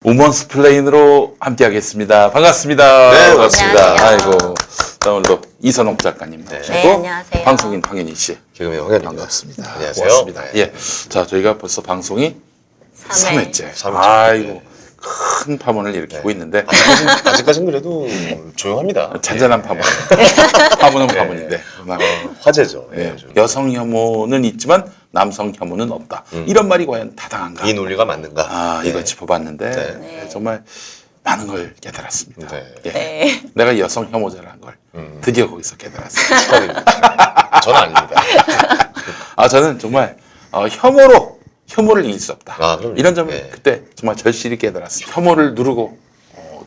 우먼스 플레인으로 함께하겠습니다. 반갑습니다. 네, 반갑습니다. 안녕하세요. 아이고, 자, 오늘도 이선옥 작가님 모시고 네, 안녕하세요. 방송인 황현희 씨 개그맨 황현입니다. 반갑습니다. 안녕하세요. 고맙습니다. 네. 예, 자 저희가 벌써 방송이 3회. 3회째. 삼회째. 아이고 네. 큰 파문을 일으키고 있는데 아직까지는 그래도 조용합니다. 잔잔한 파문. 파문은 파문인데 화제죠. 예, 예, 좀. 여성 혐오는 있지만 남성 혐오는 없다. 이런 말이 과연 타당한가? 이 논리가 맞는가? 아, 이거 예. 짚어봤는데 네. 예, 정말 많은 걸 깨달았습니다. 네. 예. 네. 내가 여성 혐오자라는 걸 드디어 거기서 깨달았습니다. 축하드립니다. 저는 아닙니다. 아, 저는 정말 혐오를 이길 수 없다. 아, 그럼요. 이런 점을 예. 그때 정말 절실히 깨달았습니다. 혐오를 누르고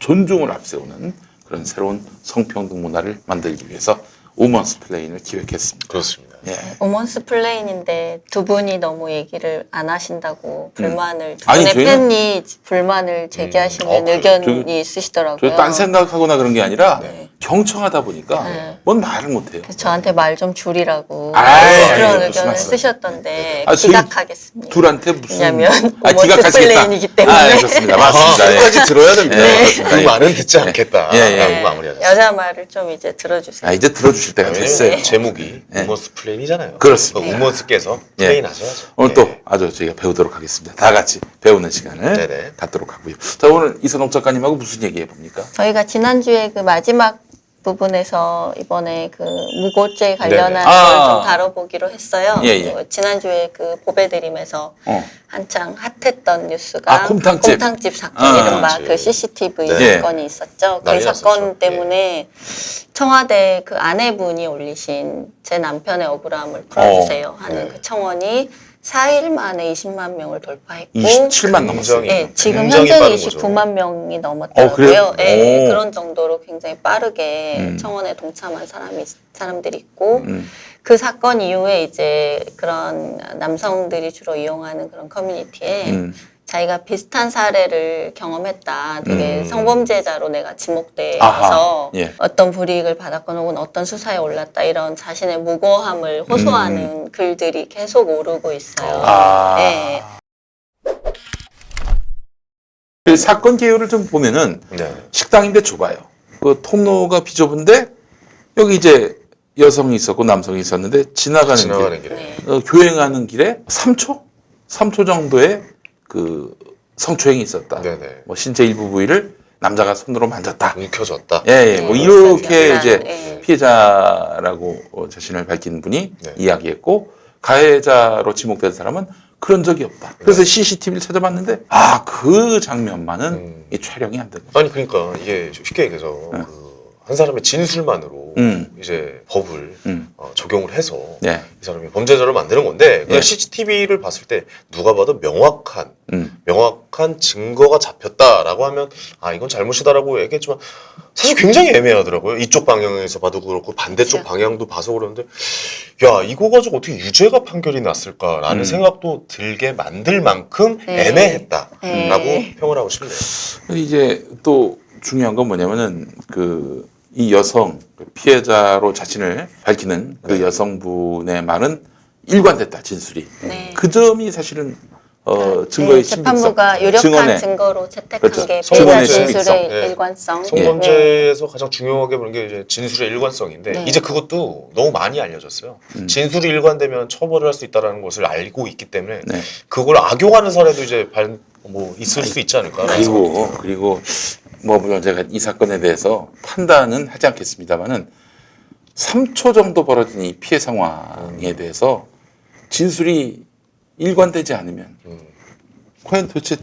존중을 앞세우는 그런 새로운 성평등 문화를 만들기 위해서 우먼스 플레인을 기획했습니다. 그렇습니다. 예. 오먼스 플레인인데 두 분이 너무 얘기를 안 하신다고 불만을 두 아니, 분의 저희는- 팬이 불만을 제기하시는 그래요? 의견이 있으시더라고요. 저 딴 생각하거나 그런 게 아니라 네. 경청하다 보니까 네. 뭔 말을 못해요. 그래서 저한테 말 좀 줄이라고 아이, 그런 무슨 의견을 말씀. 쓰셨던데 아, 저희 기각하겠습니다. 둘한테 무슨 왜냐면 아, 오먼스 기각하시겠다. 플레인이기 때문에. 아, 그렇습니다. 맞습니다. 예. 끝까지 들어야 됩니다. 네, 그렇습니다. 그 말은 듣지 않겠다. 예, 예. 네, 라고 마무리하자. 여자 말을 좀 이제 들어주세요. 아, 이제 들어주실 때가 됐어요. 왜냐면 제목이 네. 우먼스 플레인이잖아요. 그렇습니다. 우먼스께서 예. 플레인 하셔야죠. 오늘 예. 또 아주 저희가 배우도록 하겠습니다. 다 같이 배우는 시간을 네네. 갖도록 하고요. 자, 오늘 이선옥 작가님하고 무슨 얘기 해봅니까? 저희가 지난주에 그 마지막 부분에서 이번에 그 무고죄 관련한 네네. 걸 아. 좀 다뤄보기로 했어요. 예, 예. 지난주에 그 보배드림에서 어. 한창 핫했던 뉴스가 아, 곰탕집. 사건, 아, 이른바 그렇지. 그 CCTV 네. 사건이 있었죠. 그 난리 사건 났었죠. 때문에 청와대 그 아내분이 올리신 제 남편의 억울함을 풀어주세요 하는 네. 그 청원이 4일 만에 20만 명을 돌파했고 27만 넘었어요. 굉장히- 예, 지금 굉장히 현재 빠른 거죠. 29만 명이 그래요? 넘었더라고요. 예, 오. 그런 정도로 굉장히 빠르게 음. 청원에 동참한 사람들이 있고 그 사건 이후에 이제 그런 남성들이 주로 이용하는 그런 커뮤니티에 자기가 비슷한 사례를 경험했다. 되게 성범죄자로 내가 지목돼서 아하, 예. 어떤 불이익을 받았거나 혹은 어떤 수사에 올랐다 이런 자신의 무고함을 호소하는 글들이 계속 오르고 있어요. 아. 예. 그 사건 개요를 좀 보면은 네. 식당인데 좁아요. 그 통로가 비좁은데 여기 이제 여성이 있었고 남성이 있었는데 지나가는 길에. 네. 교행하는 길에 3초 정도의 그 성추행이 있었다. 네네. 뭐 신체 일부 부위를 남자가 손으로 만졌다. 움켜졌다. 예, 뭐 네, 이렇게 그렇죠. 이제 네. 피해자라고 자신을 밝힌 분이 네. 이야기했고 가해자로 지목된 사람은 그런 적이 없다. 그래서 CCTV를 찾아봤는데 그 장면만은 이 촬영이 안 된다. 아니 그러니까 이게 쉽게 얘기해서 그 한 사람의 진술만으로 이제 법을 적용을 해서 네. 이 사람이 범죄자로 만드는 건데 그 예. CCTV를 봤을 때 누가 봐도 명확한 증거가 잡혔다라고 하면 아 이건 잘못이다라고 얘기했지만 사실 굉장히 애매하더라고요. 이쪽 방향에서 봐도 그렇고 반대쪽 그렇죠. 방향도 봐서 그러는데 야 이거 가지고 어떻게 유죄가 판결이 났을까라는 생각도 들게 만들 만큼 네. 애매했다라고 네. 평을 하고 싶네요. 이제 또 중요한 건 뭐냐면은 이 여성 피해자로 자신을 밝히는 그 여성분의 말은 일관됐다 진술이. 네. 그 점이 사실은 증거의 네, 재판부가 신빙성, 유력한 증언의 증거로 채택한 그렇죠. 게 증언의 피해자 신빙성. 진술의 네. 일관성. 성범죄에서 가장 중요하게 보는 게 이제 진술의 일관성인데 네. 이제 그것도 너무 많이 알려졌어요. 진술이 일관되면 처벌을 할 수 있다는 것을 알고 있기 때문에 네. 그걸 악용하는 사례도 이제 있을 수 있지 않을까. 그리고 뭐 물론 제가 이 사건에 대해서 판단은 하지 않겠습니다만은 3초 정도 벌어진 이 피해 상황에 대해서 진술이 일관되지 않으면 과연 도대체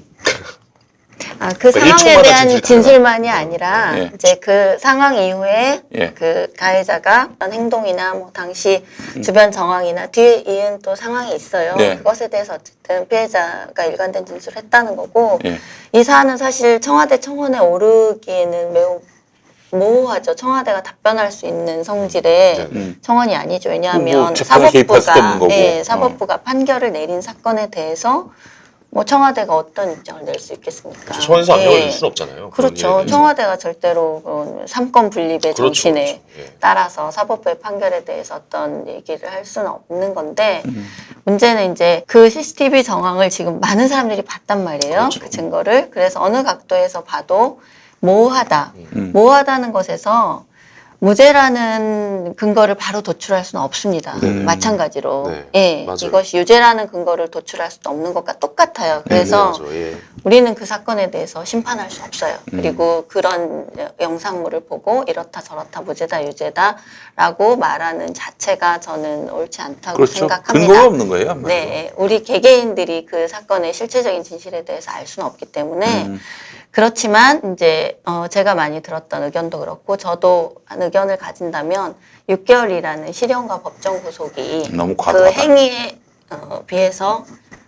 그 그러니까 상황에 1초마다 대한 진술이 진술만이 아니라 예. 이제 그 상황 이후에 예. 그 가해자가 어떤 행동이나 뭐 당시 주변 정황이나 뒤에 이은 또 상황이 있어요. 네. 그것에 대해서 어쨌든 피해자가 일관된 진술을 했다는 거고 예. 이 사안은 사실 청와대 청원에 오르기에는 매우 모호하죠. 청와대가 답변할 수 있는 성질의 청원이 아니죠. 왜냐하면 뭐 재판에 개입할 수도 없는 거고. 사법부가 판결을 내린 사건에 대해서 뭐 청와대가 어떤 입장을 낼 수 있겠습니까? 청와대에서 안 예. 내어줄 수는 없잖아요. 그런 일에 그렇죠. 대해서. 청와대가 절대로 그런 삼권 분립의 그렇죠, 정신에 그렇죠. 예. 따라서 사법부의 판결에 대해서 어떤 얘기를 할 수는 없는 건데 문제는 이제 그 CCTV 정황을 지금 많은 사람들이 봤단 말이에요. 그렇죠. 그 증거를. 그래서 어느 각도에서 봐도 모호하다. 모호하다는 것에서 무죄라는 근거를 바로 도출할 수는 없습니다. 마찬가지로. 네, 예, 맞아요. 이것이 유죄라는 근거를 도출할 수도 없는 것과 똑같아요. 그래서 네, 맞아요. 예. 우리는 그 사건에 대해서 심판할 수 없어요. 그리고 그런 영상물을 보고 이렇다 저렇다 무죄다 유죄다라고 말하는 자체가 저는 옳지 않다고 그렇죠. 생각합니다. 근거가 없는 거예요. 한마디로. 네, 우리 개개인들이 그 사건의 실체적인 진실에 대해서 알 수는 없기 때문에 그렇지만 이제 제가 많이 들었던 의견도 그렇고 저도 한 의견을 가진다면 6개월이라는 실형과 법정 구속이 너무 그 과도하다. 행위에 비해서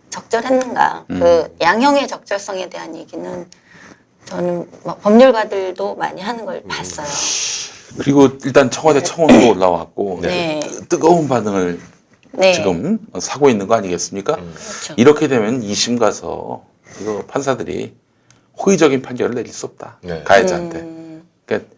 적절했는가? 그 양형의 적절성에 대한 얘기는 저는 막 법률가들도 많이 하는 걸 봤어요. 그리고 일단 청와대 청원도 올라왔고 네. 뜨거운 반응을 네, 지금 사고 있는 거 아니겠습니까? 그렇죠. 이렇게 되면 2심 가서 이거 판사들이 호의적인 판결을 내릴 수 없다. 네. 가해자한테. 그러니까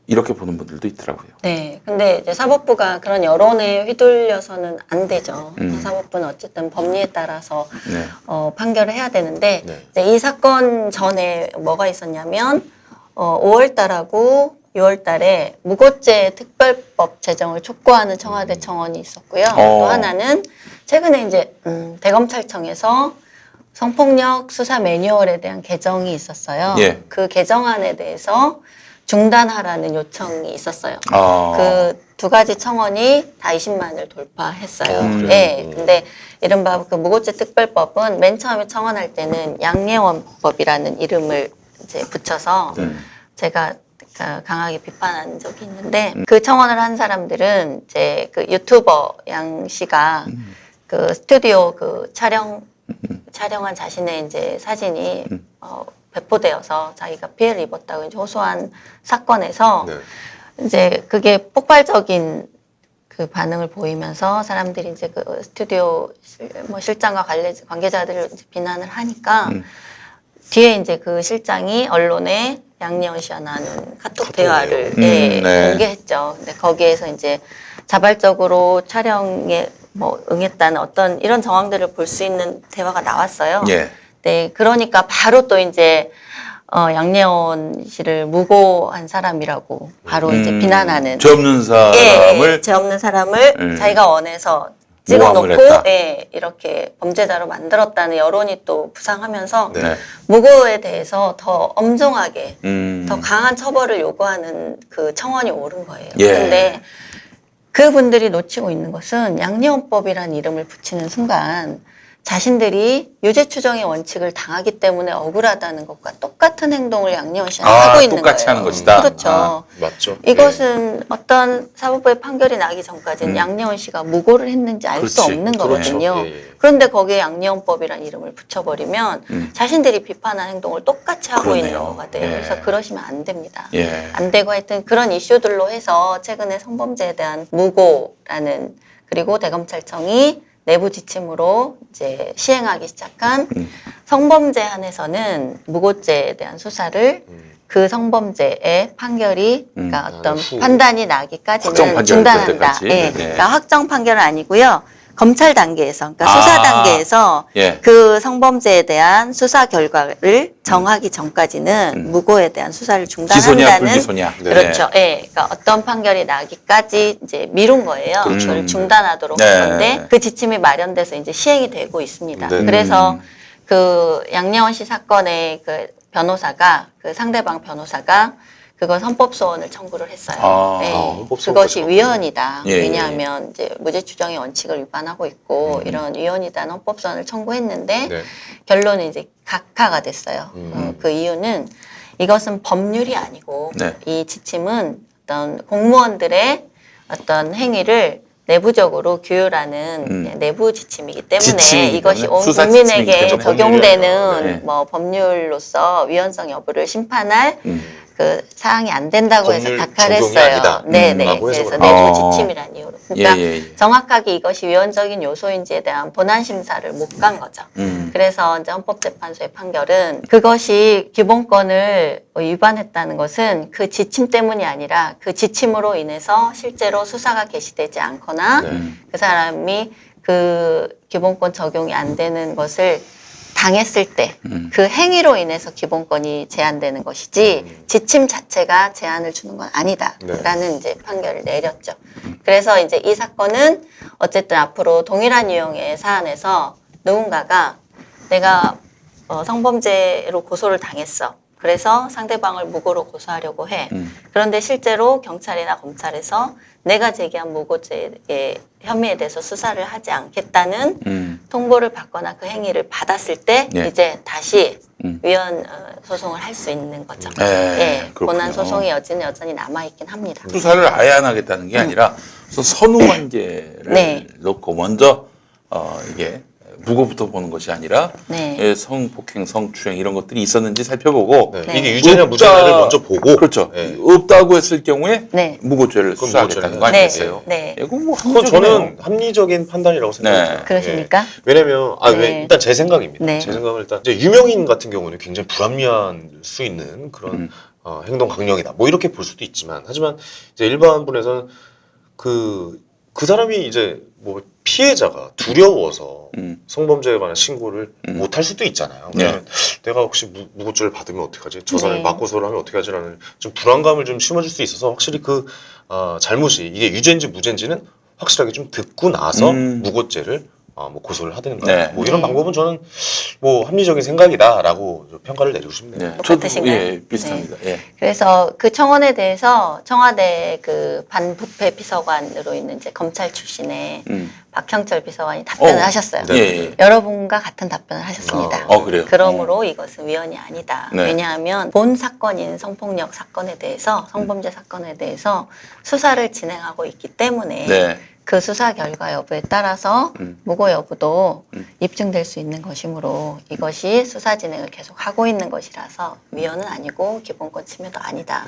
이렇게 보는 분들도 있더라고요. 네, 근데 이제 사법부가 그런 여론에 휘둘려서는 안 되죠. 사법부는 어쨌든 법리에 따라서 네. 판결을 해야 되는데 네. 이제 이 사건 전에 뭐가 있었냐면 5월달하고 6월달에 무고죄 특별법 제정을 촉구하는 청와대 청원이 있었고요. 또 하나는 최근에 이제 대검찰청에서 성폭력 수사 매뉴얼에 대한 개정이 있었어요. 예. 그 개정안에 대해서 중단하라는 요청이 있었어요. 아. 그 두 가지 청원이 다 20만을 돌파했어요. 그래요? 네, 근데 이른바 그 무고죄 특별법은 맨 처음에 청원할 때는 양예원법이라는 이름을 이제 붙여서 제가 강하게 비판한 적이 있는데 그 청원을 한 사람들은 이제 그 유튜버 양 씨가 그 스튜디오 그 촬영한 자신의 이제 사진이 배포되어서 자기가 피해를 입었다고 이제 호소한 사건에서 네. 이제 그게 폭발적인 그 반응을 보이면서 사람들이 이제 그 스튜디오 실장과 관계자들을 이제 비난을 하니까 뒤에 이제 그 실장이 언론에 양예원 씨와 나눈 카톡 대화를 예, 네. 공개했죠. 근데 거기에서 이제 자발적으로 촬영에 뭐 응했다는 어떤 이런 정황들을 볼 수 있는 대화가 나왔어요. 예. 네, 그러니까 바로 또 이제 양예원 씨를 무고한 사람이라고 바로 이제 비난하는 죄 없는 사람을 죄 없는 사람을 자기가 원해서 찍어놓고 모함을 했다. 이렇게 범죄자로 만들었다는 여론이 또 부상하면서 네. 무고에 대해서 더 엄중하게 더 음. 강한 처벌을 요구하는 그 청원이 오른 거예요. 예. 그런데 그분들이 놓치고 있는 것은 양예원법이라는 이름을 붙이는 순간 자신들이 유죄 추정의 원칙을 당하기 때문에 억울하다는 것과 똑같은 행동을 양예원 씨한테 하고 있는 똑같이 거예요. 하는 것이다. 그렇죠. 아. 맞죠. 이것은 어떤 사법부의 판결이 나기 전까지는 양예원 씨가 무고를 했는지 알 수 그렇지. 없는 그렇죠. 거거든요. 예, 예. 그런데 거기에 양예원법이라는 이름을 붙여버리면 자신들이 비판한 행동을 똑같이 하고 있는 그러네요. 거가 돼요. 예. 그래서 그러시면 안 됩니다. 예. 안 되고 하여튼 그런 이슈들로 해서 최근에 성범죄에 대한 무고라는 그리고 대검찰청이 내부 지침으로 이제 시행하기 시작한 성범죄 한에서는 무고죄에 대한 수사를 그 성범죄의 판결이 그러니까 어떤 후. 판단이 확정 나기까지는 판결 중단한다. 때까지. 예. 네. 그러니까 확정 판결은 아니고요. 검찰 단계에서, 그러니까 수사 단계에서 예. 그 성범죄에 대한 수사 결과를 정하기 전까지는 무고에 대한 수사를 기소냐 중단한다는 불기소냐. 네. 그렇죠. 예. 그러니까 어떤 판결이 나기까지 이제 미룬 거예요. 그걸 중단하도록 네. 한 건데 그 지침이 마련돼서 이제 시행이 되고 있습니다. 네. 그래서 그 양예원 씨 사건의 그 변호사가 그 상대방 변호사가 그거 헌법소원을 청구를 했어요. 아, 예. 헌법소원까지 그것이 청구. 위헌이다. 예, 예. 왜냐하면 이제 무죄 추정의 원칙을 위반하고 있고 이런 위헌이다는 헌법소원을 청구했는데 네. 결론은 이제 각하가 됐어요. 그 이유는 이것은 법률이 아니고 네. 이 지침은 어떤 공무원들의 어떤 행위를 내부적으로 규율하는 내부 지침이기 때문에 지침이기 이것이 때문에, 온 수사 국민에게 지침이기 때문에 적용되는 네. 뭐 법률로서 위헌성 여부를 심판할 그 사항이 안 된다고 해서 법률 각하를 적용이 했어요. 아니다. 네네. 라고 해서 그래서 그렇구나. 내부 지침이라는 이유로 그러니까 예. 정확하게 이것이 위헌적인 요소인지에 대한 본안 심사를 못 간 거죠. 그래서 이제 헌법재판소의 판결은 그것이 기본권을 위반했다는 것은 그 지침 때문이 아니라 그 지침으로 인해서 실제로 수사가 개시되지 않거나 그 사람이 그 기본권 적용이 안 되는 것을 당했을 때 그 행위로 인해서 기본권이 제한되는 것이지 지침 자체가 제한을 주는 건 아니다라는 이제 판결을 내렸죠. 그래서 이제 이 사건은 어쨌든 앞으로 동일한 유형의 사안에서 누군가가 내가 성범죄로 고소를 당했어. 그래서 상대방을 무고로 고소하려고 해. 그런데 실제로 경찰이나 검찰에서 내가 제기한 무고죄의 혐의에 대해서 수사를 하지 않겠다는 통보를 받거나 그 행위를 받았을 때 예. 이제 다시 위헌 소송을 할 수 있는 거죠. 예, 그렇군요. 본안 소송의 여지는 여전히 남아있긴 합니다. 수사를 아예 안 하겠다는 게 아니라 선후 관계를 네. 놓고 먼저 이게 무고부터 보는 것이 아니라 네. 예, 성폭행, 성추행 이런 것들이 있었는지 살펴보고 네. 네. 이게 유죄냐 무죄냐를 먼저 보고 그렇죠. 네. 없다고 했을 경우에 네. 무고죄를 그건 수사하겠다는 거 네. 아니겠어요? 네. 예, 그건 뭐 그건 저는 합리적인 판단이라고 생각해요. 네. 그러십니까? 예. 왜냐면 네. 일단 제 생각입니다. 네. 제 생각은 일단 이제 유명인 같은 경우는 굉장히 불합리한 수 있는 그런 행동 강령이다. 뭐 이렇게 볼 수도 있지만 하지만 이제 일반 분에서는 그 사람이 이제 뭐 피해자가 두려워서 성범죄에 관한 신고를 못 할 수도 있잖아요. 그러면 내가 혹시 무고죄를 받으면 어떡하지? 저 사람이 네. 맞고소를 하면 어떻게 하지라는 좀 불안감을 좀 심어줄 수 있어서 확실히 그 잘못이 이게 유죄인지 무죄인지는 확실하게 좀 듣고 나서 무고죄를 뭐 고소를 하든가 네. 뭐 이런 네. 방법은 저는 뭐 합리적인 생각이다라고 좀 평가를 내리고 싶네요. 네. 저도 똑같으신가요? 예, 비슷합니다. 예. 그래서 그 청원에 대해서 청와대 그 반부패 비서관으로 있는 이제 검찰 출신의 박형철 비서관이 답변을 하셨어요. 네. 예. 여러분과 같은 답변을 하셨습니다. 그래요? 그러므로 이것은 위헌이 아니다. 네. 왜냐하면 본 사건인 성폭력 사건에 대해서 성범죄 사건에 대해서 수사를 진행하고 있기 때문에 네. 그 수사 결과 여부에 따라서 무고 여부도 입증될 수 있는 것이므로 이것이 수사 진행을 계속 하고 있는 것이라서 위헌은 아니고 기본권 침해도 아니다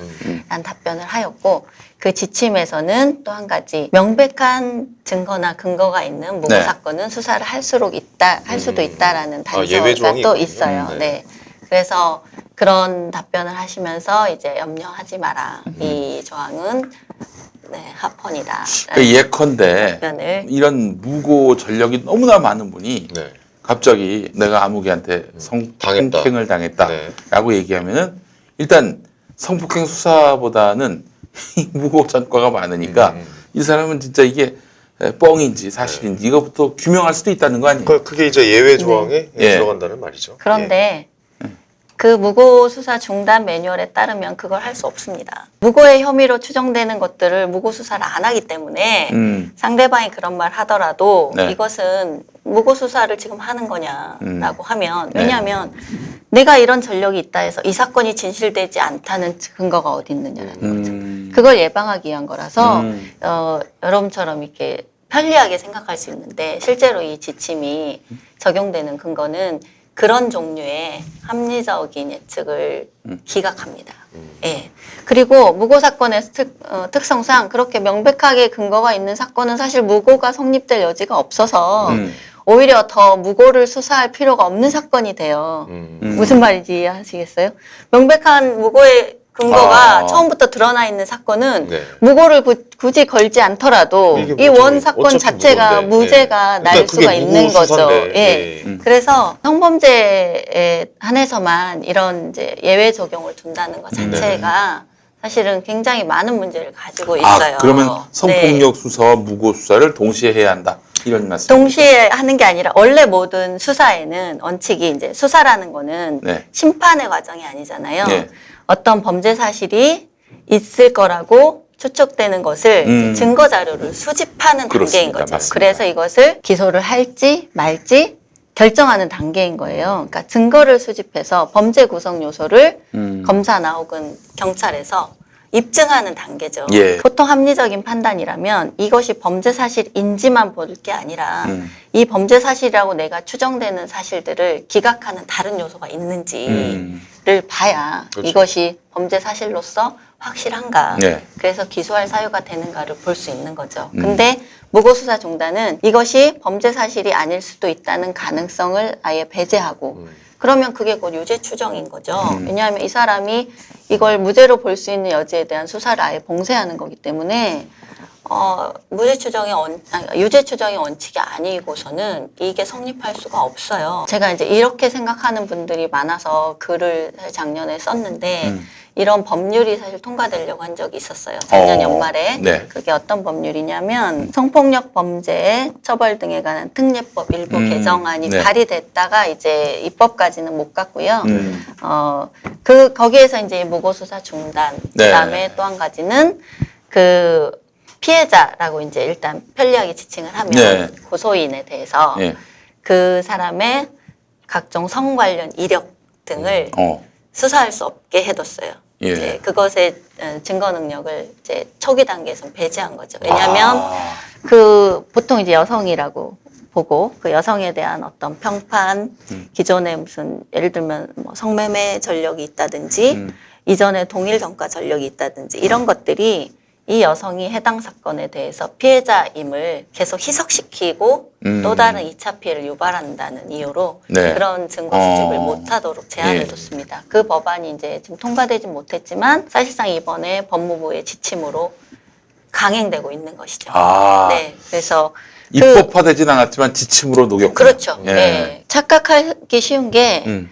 라는 답변을 하였고 그 지침에서는 또 한 가지 명백한 증거나 근거가 있는 무고 네. 사건은 수사를 할 수도 있다라는 예외 단서가 조항이 또 있군요. 있어요. 네. 그래서 그런 답변을 하시면서 이제 염려하지 마라. 이 조항은 합헌이다. 예컨대 답변을 이런 무고 전력이 너무나 많은 분이 네. 갑자기 내가 아무개한테 당했다. 성폭행을 당했다라고 네. 얘기하면은 일단 성폭행 수사보다는 무고 전과가 많으니까 이 사람은 진짜 이게 뻥인지 사실인지 이것부터 규명할 수도 있다는 거 아니에요? 그게 이제 예외 조항에 예. 들어간다는 말이죠. 그런데 그 무고 수사 중단 매뉴얼에 따르면 그걸 할 수 없습니다. 무고의 혐의로 추정되는 것들을 무고 수사를 안 하기 때문에 상대방이 그런 말 하더라도 네. 이것은 무고 수사를 지금 하는 거냐라고 하면 네. 왜냐하면 내가 이런 전력이 있다 해서 이 사건이 진실되지 않다는 근거가 어디 있느냐라는 거죠. 그걸 예방하기 위한 거라서 여러분처럼 이렇게 편리하게 생각할 수 있는데 실제로 이 지침이 적용되는 근거는 그런 종류의 합리적인 예측을 기각합니다. 예. 그리고 무고 사건의 특성상 그렇게 명백하게 근거가 있는 사건은 사실 무고가 성립될 여지가 없어서 오히려 더 무고를 수사할 필요가 없는 사건이 돼요. 무슨 말인지 이해하시겠어요? 명백한 무고의 근거가 처음부터 드러나 있는 사건은 네. 무고를 굳이 걸지 않더라도 이게 이 뭐 원 사건 어차피 자체가 무고인데. 무죄가 네. 날 그러니까 수가 그게 있는 무고 거죠. 수사인데. 예. 네. 그래서 성범죄에 한해서만 이런 이제 예외 적용을 둔다는 것 자체가 사실은 굉장히 많은 문제를 가지고 있어요. 그러면 네. 성폭력 수사와 무고 수사를 동시에 해야 한다 이런 말씀. 동시에 하는 게 아니라 원래 모든 수사에는 원칙이 이제 수사라는 거는 네. 심판의 과정이 아니잖아요. 네. 어떤 범죄 사실이 있을 거라고 추측되는 것을 이제 증거 자료를 수집하는 단계인 그렇습니다. 거죠. 맞습니다. 그래서 이것을 기소를 할지 말지 결정하는 단계인 거예요. 그러니까 증거를 수집해서 범죄 구성 요소를 검사나 혹은 경찰에서 입증하는 단계죠. 예. 보통 합리적인 판단이라면 이것이 범죄 사실인지만 볼 게 아니라 이 범죄 사실이라고 내가 추정되는 사실들을 기각하는 다른 요소가 있는지를 봐야 그렇죠. 이것이 범죄 사실로서 확실한가? 네. 그래서 기소할 사유가 되는가를 볼 수 있는 거죠. 근데 무고수사중단은 이것이 범죄 사실이 아닐 수도 있다는 가능성을 아예 배제하고 그러면 그게 곧 유죄 추정인 거죠. 왜냐하면 이 사람이 이걸 무죄로 볼 수 있는 여지에 대한 수사를 아예 봉쇄하는 거기 때문에 유죄 추정의 원칙이 아니고서는 이게 성립할 수가 없어요. 제가 이제 이렇게 생각하는 분들이 많아서 글을 사실 작년에 썼는데 이런 법률이 사실 통과되려고 한 적이 있었어요. 작년 연말에. 네. 그게 어떤 법률이냐면 성폭력 범죄 처벌 등에 관한 특례법 일부 개정안이 네. 발의됐다가 이제 입법까지는 못 갔고요. 거기에서 이제 무고수사 중단. 네. 그다음에 또 한 가지는 그 피해자라고 이제 일단 편리하게 지칭을 하면 네. 고소인에 대해서 예. 그 사람의 각종 성 관련 이력 등을 수사할 수 없게 해뒀어요. 예. 이제 그것의 증거 능력을 이제 초기 단계에서 배제한 거죠. 왜냐하면 그 보통 이제 여성이라고 보고 그 여성에 대한 어떤 평판, 기존에 무슨 예를 들면 뭐 성매매 전력이 있다든지 이전에 동일 전과 전력이 있다든지 이런 것들이 이 여성이 해당 사건에 대해서 피해자임을 계속 희석시키고 또 다른 2차 피해를 유발한다는 이유로 네. 그런 증거 수집을 못하도록 제한을 예. 뒀습니다. 그 법안이 이제 지금 통과되지 못했지만 사실상 이번에 법무부의 지침으로 강행되고 있는 것이죠. 네, 그래서 입법화되진 않았지만 지침으로 녹였고. 그렇죠. 예. 네. 착각하기 쉬운 게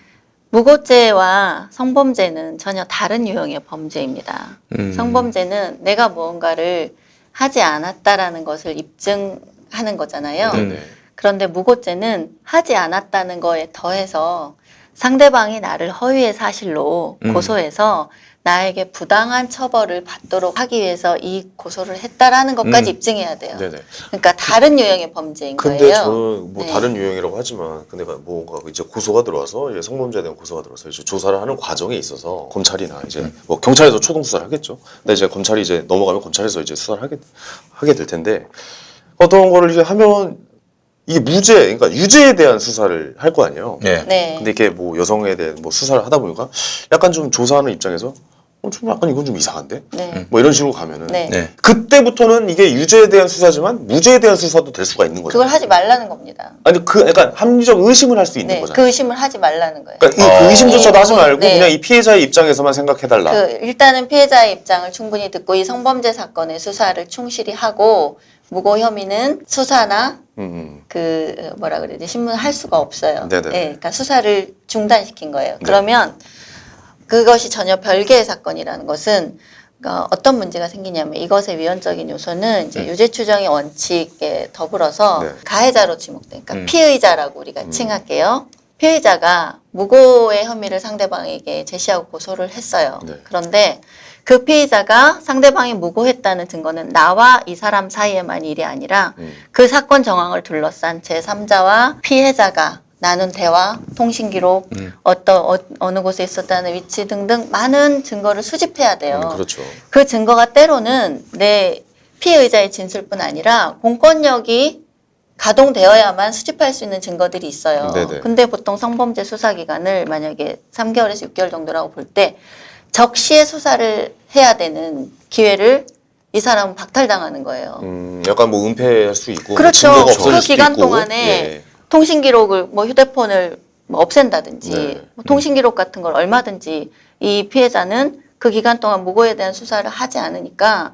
무고죄와 성범죄는 전혀 다른 유형의 범죄입니다. 성범죄는 내가 무언가를 하지 않았다라는 것을 입증하는 거잖아요. 네네. 그런데 무고죄는 하지 않았다는 거에 더해서 상대방이 나를 허위의 사실로 고소해서 나에게 부당한 처벌을 받도록 하기 위해서 이 고소를 했다라는 것까지 입증해야 돼요. 네네. 그러니까 다른 유형의 범죄인 근데 거예요. 저는 뭐 네. 다른 유형이라고 하지만 근데 뭔가 이제 고소가 들어와서 이제 성범죄에 대한 고소가 들어와서 이제 조사를 하는 과정에 있어서 검찰이나 이제 뭐 경찰에서 초동 수사를 하겠죠. 근데 이제 검찰이 이제 넘어가면 검찰에서 이제 수사를 하게 될 텐데 어떤 거를 이제 하면 이게 무죄, 그러니까 유죄에 대한 수사를 할 거 아니에요. 예. 네. 근데 이게 뭐 여성에 대한 뭐 수사를 하다 보니까 약간 좀 조사하는 입장에서 좀 약간 이건 좀 이상한데? 네. 뭐 이런 식으로 가면은 네. 네. 그때부터는 이게 유죄에 대한 수사지만 무죄에 대한 수사도 될 수가 있는 거죠. 그걸 하지 말라는 겁니다. 아니 그 약간 합리적 의심을 할 수 있는 네, 거잖아요. 그 의심을 하지 말라는 거예요. 그러니까 그 의심조차도 하지 말고 네. 그냥 이 피해자의 입장에서만 생각해달라. 일단은 피해자의 입장을 충분히 듣고 이 성범죄 사건의 수사를 충실히 하고 무고 혐의는 수사나 그 뭐라 그러지 신문을 할 수가 없어요. 네네. 네, 그러니까 수사를 중단시킨 거예요. 네. 그러면 그것이 전혀 별개의 사건이라는 것은 어떤 문제가 생기냐면 이것의 위헌적인 요소는 이제 유죄 추정의 원칙에 더불어서 네. 가해자로 지목된, 그러니까 피의자라고 우리가 칭할게요. 피의자가 무고의 혐의를 상대방에게 제시하고 고소를 했어요. 네. 그런데 그 피의자가 상대방이 무고했다는 증거는 나와 이 사람 사이에만 일이 아니라 그 사건 정황을 둘러싼 제3자와 피해자가 나눈 대화, 통신 기록, 어느 곳에 있었다는 위치 등등 많은 증거를 수집해야 돼요. 그렇죠. 그 증거가 때로는 내 피의자의 진술뿐 아니라 공권력이 가동되어야만 수집할 수 있는 증거들이 있어요. 네네. 근데 보통 성범죄 수사 기간을 만약에 3개월에서 6개월 정도라고 볼 때 적시에 수사를 해야 되는 기회를 이 사람은 박탈당하는 거예요. 약간 뭐 은폐할 수 있고 그렇죠. 뭐 증거가 없어질 그 수도 기간 있고. 동안에 예. 통신 기록을 뭐 휴대폰을 뭐 없앤다든지 네. 뭐 통신 기록 같은 걸 얼마든지 이 피해자는 그 기간 동안 무고에 대한 수사를 하지 않으니까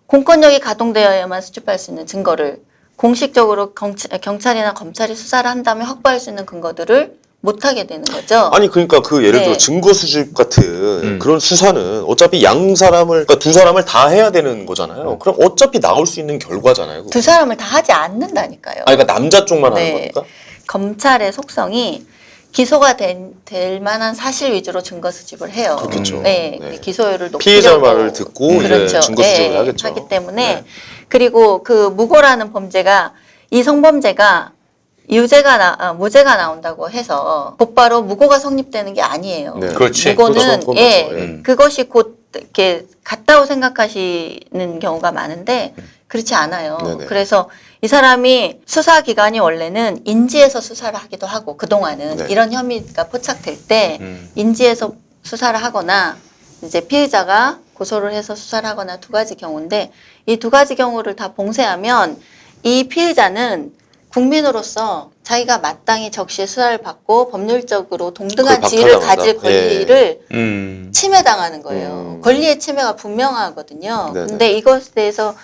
공권력이 가동되어야만 수집할 수 있는 증거를 공식적으로 경찰이나 검찰이 수사를 한다면 확보할 수 있는 근거들을 못하게 되는 거죠. 아니 그러니까 그 예를 들어 네. 증거 수집 같은 그런 수사는 어차피 양 사람을 그러니까 두 사람을 다 해야 되는 거잖아요. 그럼 어차피 나올 수 있는 결과잖아요. 그거. 두 사람을 다 하지 않는다니까요. 아니 그러니까 남자 쪽만 하는 네. 거니까. 검찰의 속성이 기소가 될 만한 사실 위주로 증거 수집을 해요. 그렇겠죠. 네, 네. 기소율을 높이려고 피해자 말을 듣고 이제 그렇죠. 증거 수집을 네, 하겠죠. 하기 때문에 네. 그리고 그 무고라는 범죄가 이 성범죄가 무죄가 나온다고 해서 곧바로 무고가 성립되는 게 아니에요. 네. 그렇지. 그건 무고는 그건 예, 맞죠. 예. 그것이 곧 이렇게 같다고 생각하시는 경우가 많은데 그렇지 않아요. 네네. 그래서 이 사람이 수사 기관이 원래는 인지에서 수사를 하기도 하고 그동안은 네. 이런 혐의가 포착될 때 인지에서 수사를 하거나 이제 피의자가 고소를 해서 수사를 하거나 두 가지 경우인데 이 두 가지 경우를 다 봉쇄하면 이 피해자는 국민으로서 자기가 마땅히 적시에 수사를 받고 법률적으로 동등한 그걸 지위를 박탈당한다. 가질 권리를 음. 침해당하는 거예요. 권리의 침해가 분명하거든요. 네네. 근데 이것에 대해서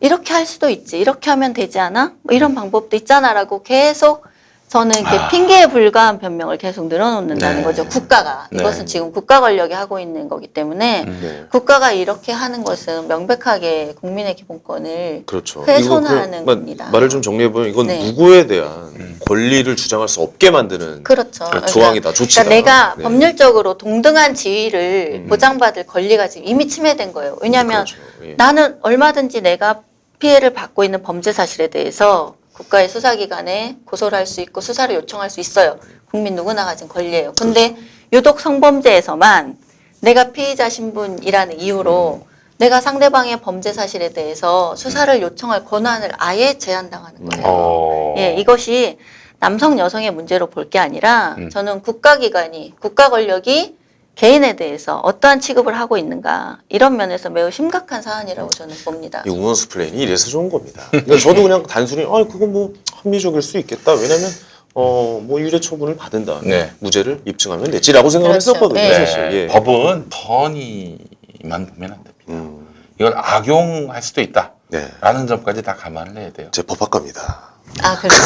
이렇게 할 수도 있지, 이렇게 하면 되지 않아? 뭐 이런 방법도 있잖아라고 계속 저는 이렇게 핑계에 불과한 변명을 계속 늘어놓는다는 네. 거죠. 국가가. 네. 이것은 지금 국가 권력이 하고 있는 거기 때문에 네. 국가가 이렇게 하는 것은 명백하게 국민의 기본권을 그렇죠. 훼손하는 이거 겁니다. 말을 좀 정리해보면 이건 네. 누구에 대한 권리를 주장할 수 없게 만드는 그렇죠. 조항이다, 조치다. 그러니까 내가 네. 법률적으로 동등한 지위를 보장받을 권리가 지금 이미 침해된 거예요. 왜냐하면 그렇죠. 예. 나는 얼마든지 내가 피해를 받고 있는 범죄 사실에 대해서 국가의 수사기관에 고소를 할 수 있고 수사를 요청할 수 있어요. 국민 누구나 가진 권리예요. 근데 유독 성범죄에서만 내가 피의자 신분이라는 이유로 내가 상대방의 범죄 사실에 대해서 수사를 요청할 권한을 아예 제한당하는 거예요. 예, 이것이 남성 여성의 문제로 볼 게 아니라 저는 국가기관이 국가 권력이 개인에 대해서 어떠한 취급을 하고 있는가 이런 면에서 매우 심각한 사안이라고 저는 봅니다. 이 우먼스 플레인이 이래서 좋은 겁니다. 그러니까 저도 그냥 단순히 그건 뭐 합리적일 수 있겠다. 왜냐면 뭐 유죄 처분을 받은 다음에 네. 무죄를 입증하면 됐지라고 생각을 그렇죠. 했었거든요. 네. 사실. 예. 법은 선의만 보면 안 됩니다. 이걸 악용할 수도 있다. 네. 라는 점까지 다 감안을 해야 돼요. 제 법학과입니다. 아, 그렇죠.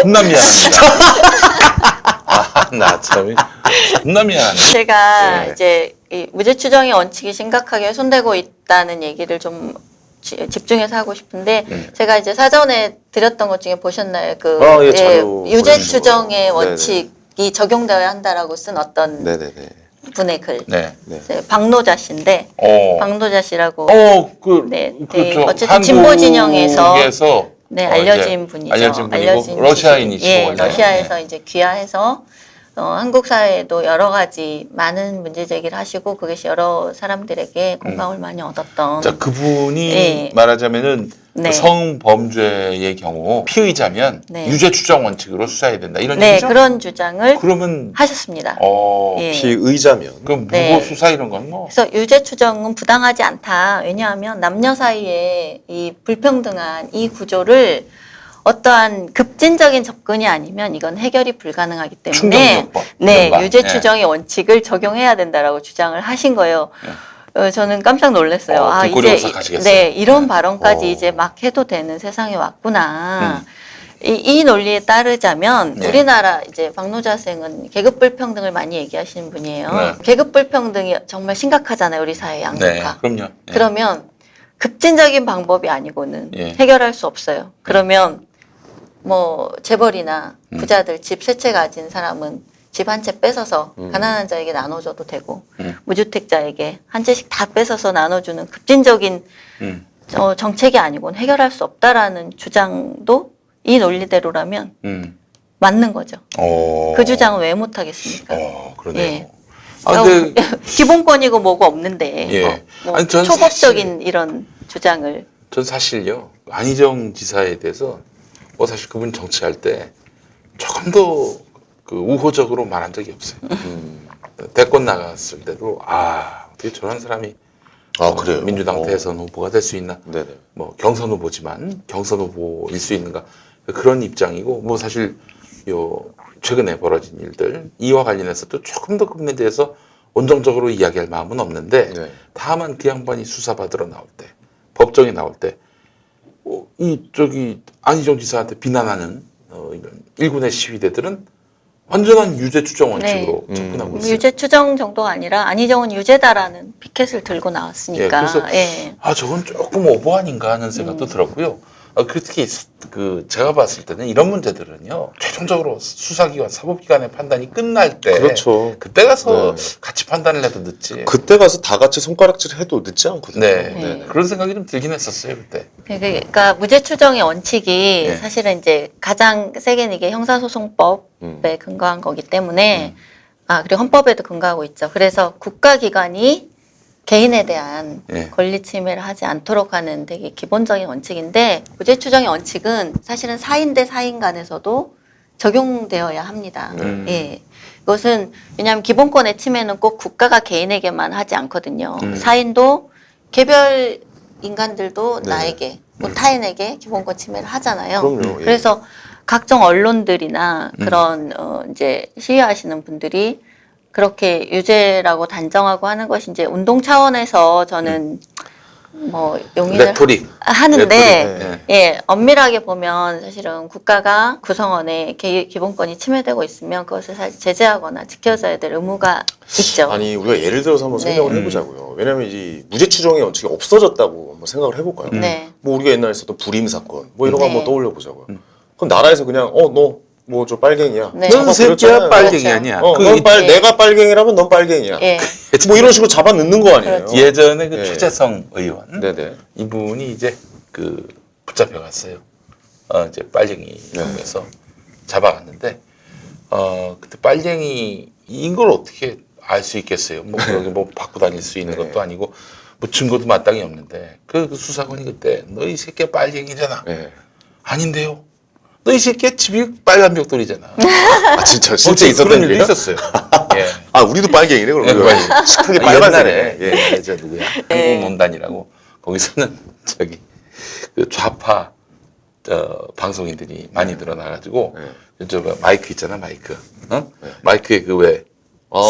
존나 미안해. 나 참. 존나 미안해. 제가 네. 이제 이 무죄 추정의 원칙이 심각하게 훼손되고 있다는 얘기를 좀 집중해서 하고 싶은데 제가 이제 사전에 드렸던 것 중에 보셨나요? 그 예, 자료 유죄 보내주신 추정의 거. 원칙이 적용되어야 한다라고 쓴 어떤 네네네. 분의 글. 네. 이제 박노자 씨인데 박노자 씨라고 네, 그렇죠. 어쨌든 진보 진영에서 한국에서 네, 어, 알려진 이제 분이죠. 알려진 분이고 알려진 러시아인이시고 예, 원래. 러시아에서 이제 귀화해서 한국 사회에도 여러 가지 많은 문제 제기를 하시고 그것이 여러 사람들에게 공감을 많이 얻었던 자, 그분이 네. 말하자면은 네. 성범죄의 경우 피의자면 네. 유죄 추정 원칙으로 수사해야 된다 이런 네, 얘기죠? 그런 주장을 그러면 하셨습니다. 예. 피의자면 그럼 무고 네. 수사 이런 건 뭐. 그래서 유죄 추정은 부당하지 않다. 왜냐하면 남녀 사이에 이 불평등한 이 구조를 어떠한 급진적인 접근이 아니면 이건 해결이 불가능하기 때문에 충격요법, 네, 이른바. 유죄 네. 추정의 원칙을 적용해야 된다라고 주장을 하신 거예요. 저는 깜짝 놀랐어요. 등골이 이제 오싹하시겠어요. 네, 이런 발언까지 이제 막 해도 되는 세상에 왔구나. 이 논리에 따르자면 네. 우리나라 이제 박노자 생은 계급 불평등을 많이 얘기하시는 분이에요. 네. 계급 불평등이 정말 심각하잖아요, 우리 사회 양극화. 네, 그럼요. 네. 그러면 급진적인 방법이 아니고는 예. 해결할 수 없어요. 그러면 뭐 재벌이나 부자들 집 세 채 가진 사람은 집 한 채 뺏어서 가난한 자에게 나눠줘도 되고 무주택자에게 한 채씩 다 뺏어서 나눠주는 급진적인 정책이 아니고는 해결할 수 없다라는 주장도 이 논리대로라면 맞는 거죠. 그 주장은 왜 못하겠습니까? 그러네요. 예. 아, 근데 기본권이고 뭐고 없는데 예. 뭐 아니, 전 초법적인 이런 주장을 전 사실요 안희정 지사에 대해서 뭐 사실 그분 정치할 때 조금 더 그 우호적으로 말한 적이 없어요. 대권 나갔을 때도 어떻게 저런 사람이 그래요. 민주당 대선 후보가 될 수 있나? 네네. 뭐 경선 후보지만 경선 후보일 수 있는가? 그런 입장이고 뭐 사실 요 최근에 벌어진 일들 이와 관련해서도 조금 더 그분에 대해서 온정적으로 이야기할 마음은 없는데 네. 다만 그 양반이 수사받으러 나올 때 법정에 나올 때 안희정 지사한테 비난하는 이런 일군의 시위대들은 완전한 유죄 추정 원칙으로 접근하고 있어요. 유죄 추정 정도가 아니라 안희정은 유죄다라는 피켓을 들고 나왔으니까. 예, 그래서 예. 저건 조금 오버 아닌가 하는 생각도 들었고요. 특히 제가 봤을 때는 이런 문제들은요 최종적으로 수사기관, 사법기관의 판단이 끝날 때 그렇죠. 그때 가서 네. 같이 판단을 해도 늦지. 그때 가서 다 같이 손가락질 해도 늦지 않거든요. 네. 그런 생각이 좀 들긴 했었어요 그때. 그러니까 무죄 추정의 원칙이 네. 사실은 이제 가장 세게는 이게 형사소송법에 근거한 거기 때문에 그리고 헌법에도 근거하고 있죠. 그래서 국가기관이 개인에 대한 예. 권리 침해를 하지 않도록 하는 되게 기본적인 원칙인데 무죄 추정의 원칙은 사실은 사인 대 사인 간에서도 적용되어야 합니다. 예. 이것은 왜냐하면 기본권의 침해는 꼭 국가가 개인에게만 하지 않거든요. 사인도 개별 인간들도 네. 나에게 뭐 타인에게 기본권 침해를 하잖아요. 그럼요. 예. 그래서 각종 언론들이나 그런 이제 시위하시는 분들이 그렇게 유죄라고 단정하고 하는 것이 이제 운동 차원에서 저는 뭐 용인을 레토릭. 하는데 레토릭, 예, 엄밀하게 보면 사실은 국가가 구성원의 기본권이 침해되고 있으면 그것을 사실 제재하거나 지켜줘야 될 의무가 있죠. 아니 우리가 예를 들어서 한번 네. 생각을 해보자고요. 왜냐하면 이 무죄 추정의 원칙이 없어졌다고 한번 생각을 해볼까요? 네. 뭐 우리가 옛날에 있었던 불임 사건 뭐 이런 거 네. 한번 떠올려 보자고요. 그럼 나라에서 그냥 너 뭐 저 빨갱이야. 네. 넌 새끼야 잡아버렸잖아요. 빨갱이 그렇죠. 아니야. 넌 예. 내가 빨갱이라면 넌 빨갱이야. 예. 뭐 이런 식으로 잡아 넣는 거 아니에요? 그렇죠. 예전에 그 네. 최재성 의원 네네. 이분이 이제 그 붙잡혀갔어요. 이제 빨갱이에서 잡아갔는데 그때 빨갱이인 걸 어떻게 알 수 있겠어요? 뭐 여기 뭐 받고 다닐 수 있는 네. 것도 아니고 뭐 증거도 마땅히 없는데 그 수사관이 그때 너 이 새끼 빨갱이잖아. 네. 아닌데요. 너 이 새끼 집이 빨간 벽돌이잖아. 아 진짜 있었던 그런 일도 일이요? 있었어요. 예. 아 우리도 빨갱이네 그럼. 예, 우리가. 식탁이 옛날에 빨간색이네. 예. 저 누구야 네. 한국논단이라고 거기서는 저기 그 좌파 방송인들이 많이 늘어나가지고 저 마이크 있잖아 마이크 마이크에 그 왜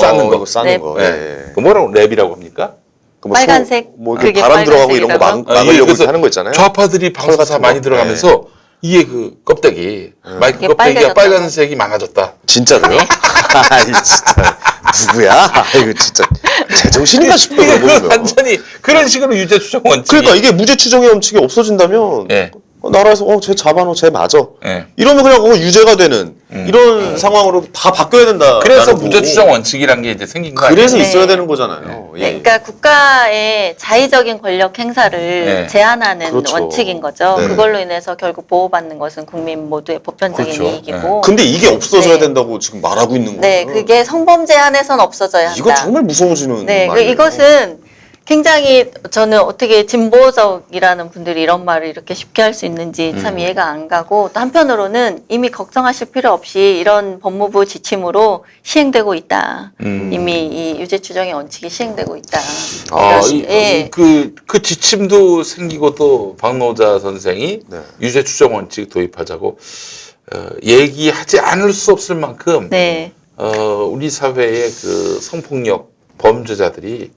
싸는 거 이거 싸는 네. 거. 예. 예. 그 뭐라고 랩이라고 합니까? 그 뭐 빨간색, 뭐 이렇게 그게 바람 들어가고 이런 거 빨간색이라고? 막으려고 그래서 이렇게 하는 거 있잖아요. 좌파들이 방송사 같은 많이 거. 들어가면서 이게 그 껍데기 마이크 이게 껍데기가 빨개졌다고? 빨간색이 많아졌다. 진짜로요? 아이 진짜 누구야? 이거 진짜 제정신인가 싶어. 이게 그거 그 보면. 완전히 그런 식으로 유죄 추정 원칙이. 그러니까 이게 무죄 추정의 원칙이 없어진다면 예. 나라에서 쟤 잡아놓 쟤 맞아. 예. 이러면 그냥 그거 유죄가 되는 이런 상황으로 다 바뀌어야 된다. 그래서 무죄 추정 원칙이란 게 이제 생긴 거 아니에요? 그래서 네. 있어야 되는 거잖아요. 예. 네, 그러니까 국가의 자의적인 권력 행사를 네. 제한하는 그렇죠. 원칙인 거죠. 네. 그걸로 인해서 결국 보호받는 것은 국민 모두의 보편적인 그렇죠. 이익이고. 근데 이게 없어져야 네. 된다고 지금 말하고 있는 거예요. 네, 그게 성범죄 한에선 없어져야 한다. 이거 정말 무서워지는 네, 말이에요. 이것은 굉장히 저는 어떻게 진보적이라는 분들이 이런 말을 이렇게 쉽게 할 수 있는지 참 이해가 안 가고 또 한편으로는 이미 걱정하실 필요 없이 이런 법무부 지침으로 시행되고 있다. 이미 이 유죄 추정의 원칙이 시행되고 있다. 예. 그 지침도 생기고 또 박노자 선생이 네. 유죄 추정 원칙 도입하자고 얘기하지 않을 수 없을 만큼 네. 우리 사회의 그 성폭력 범죄자들이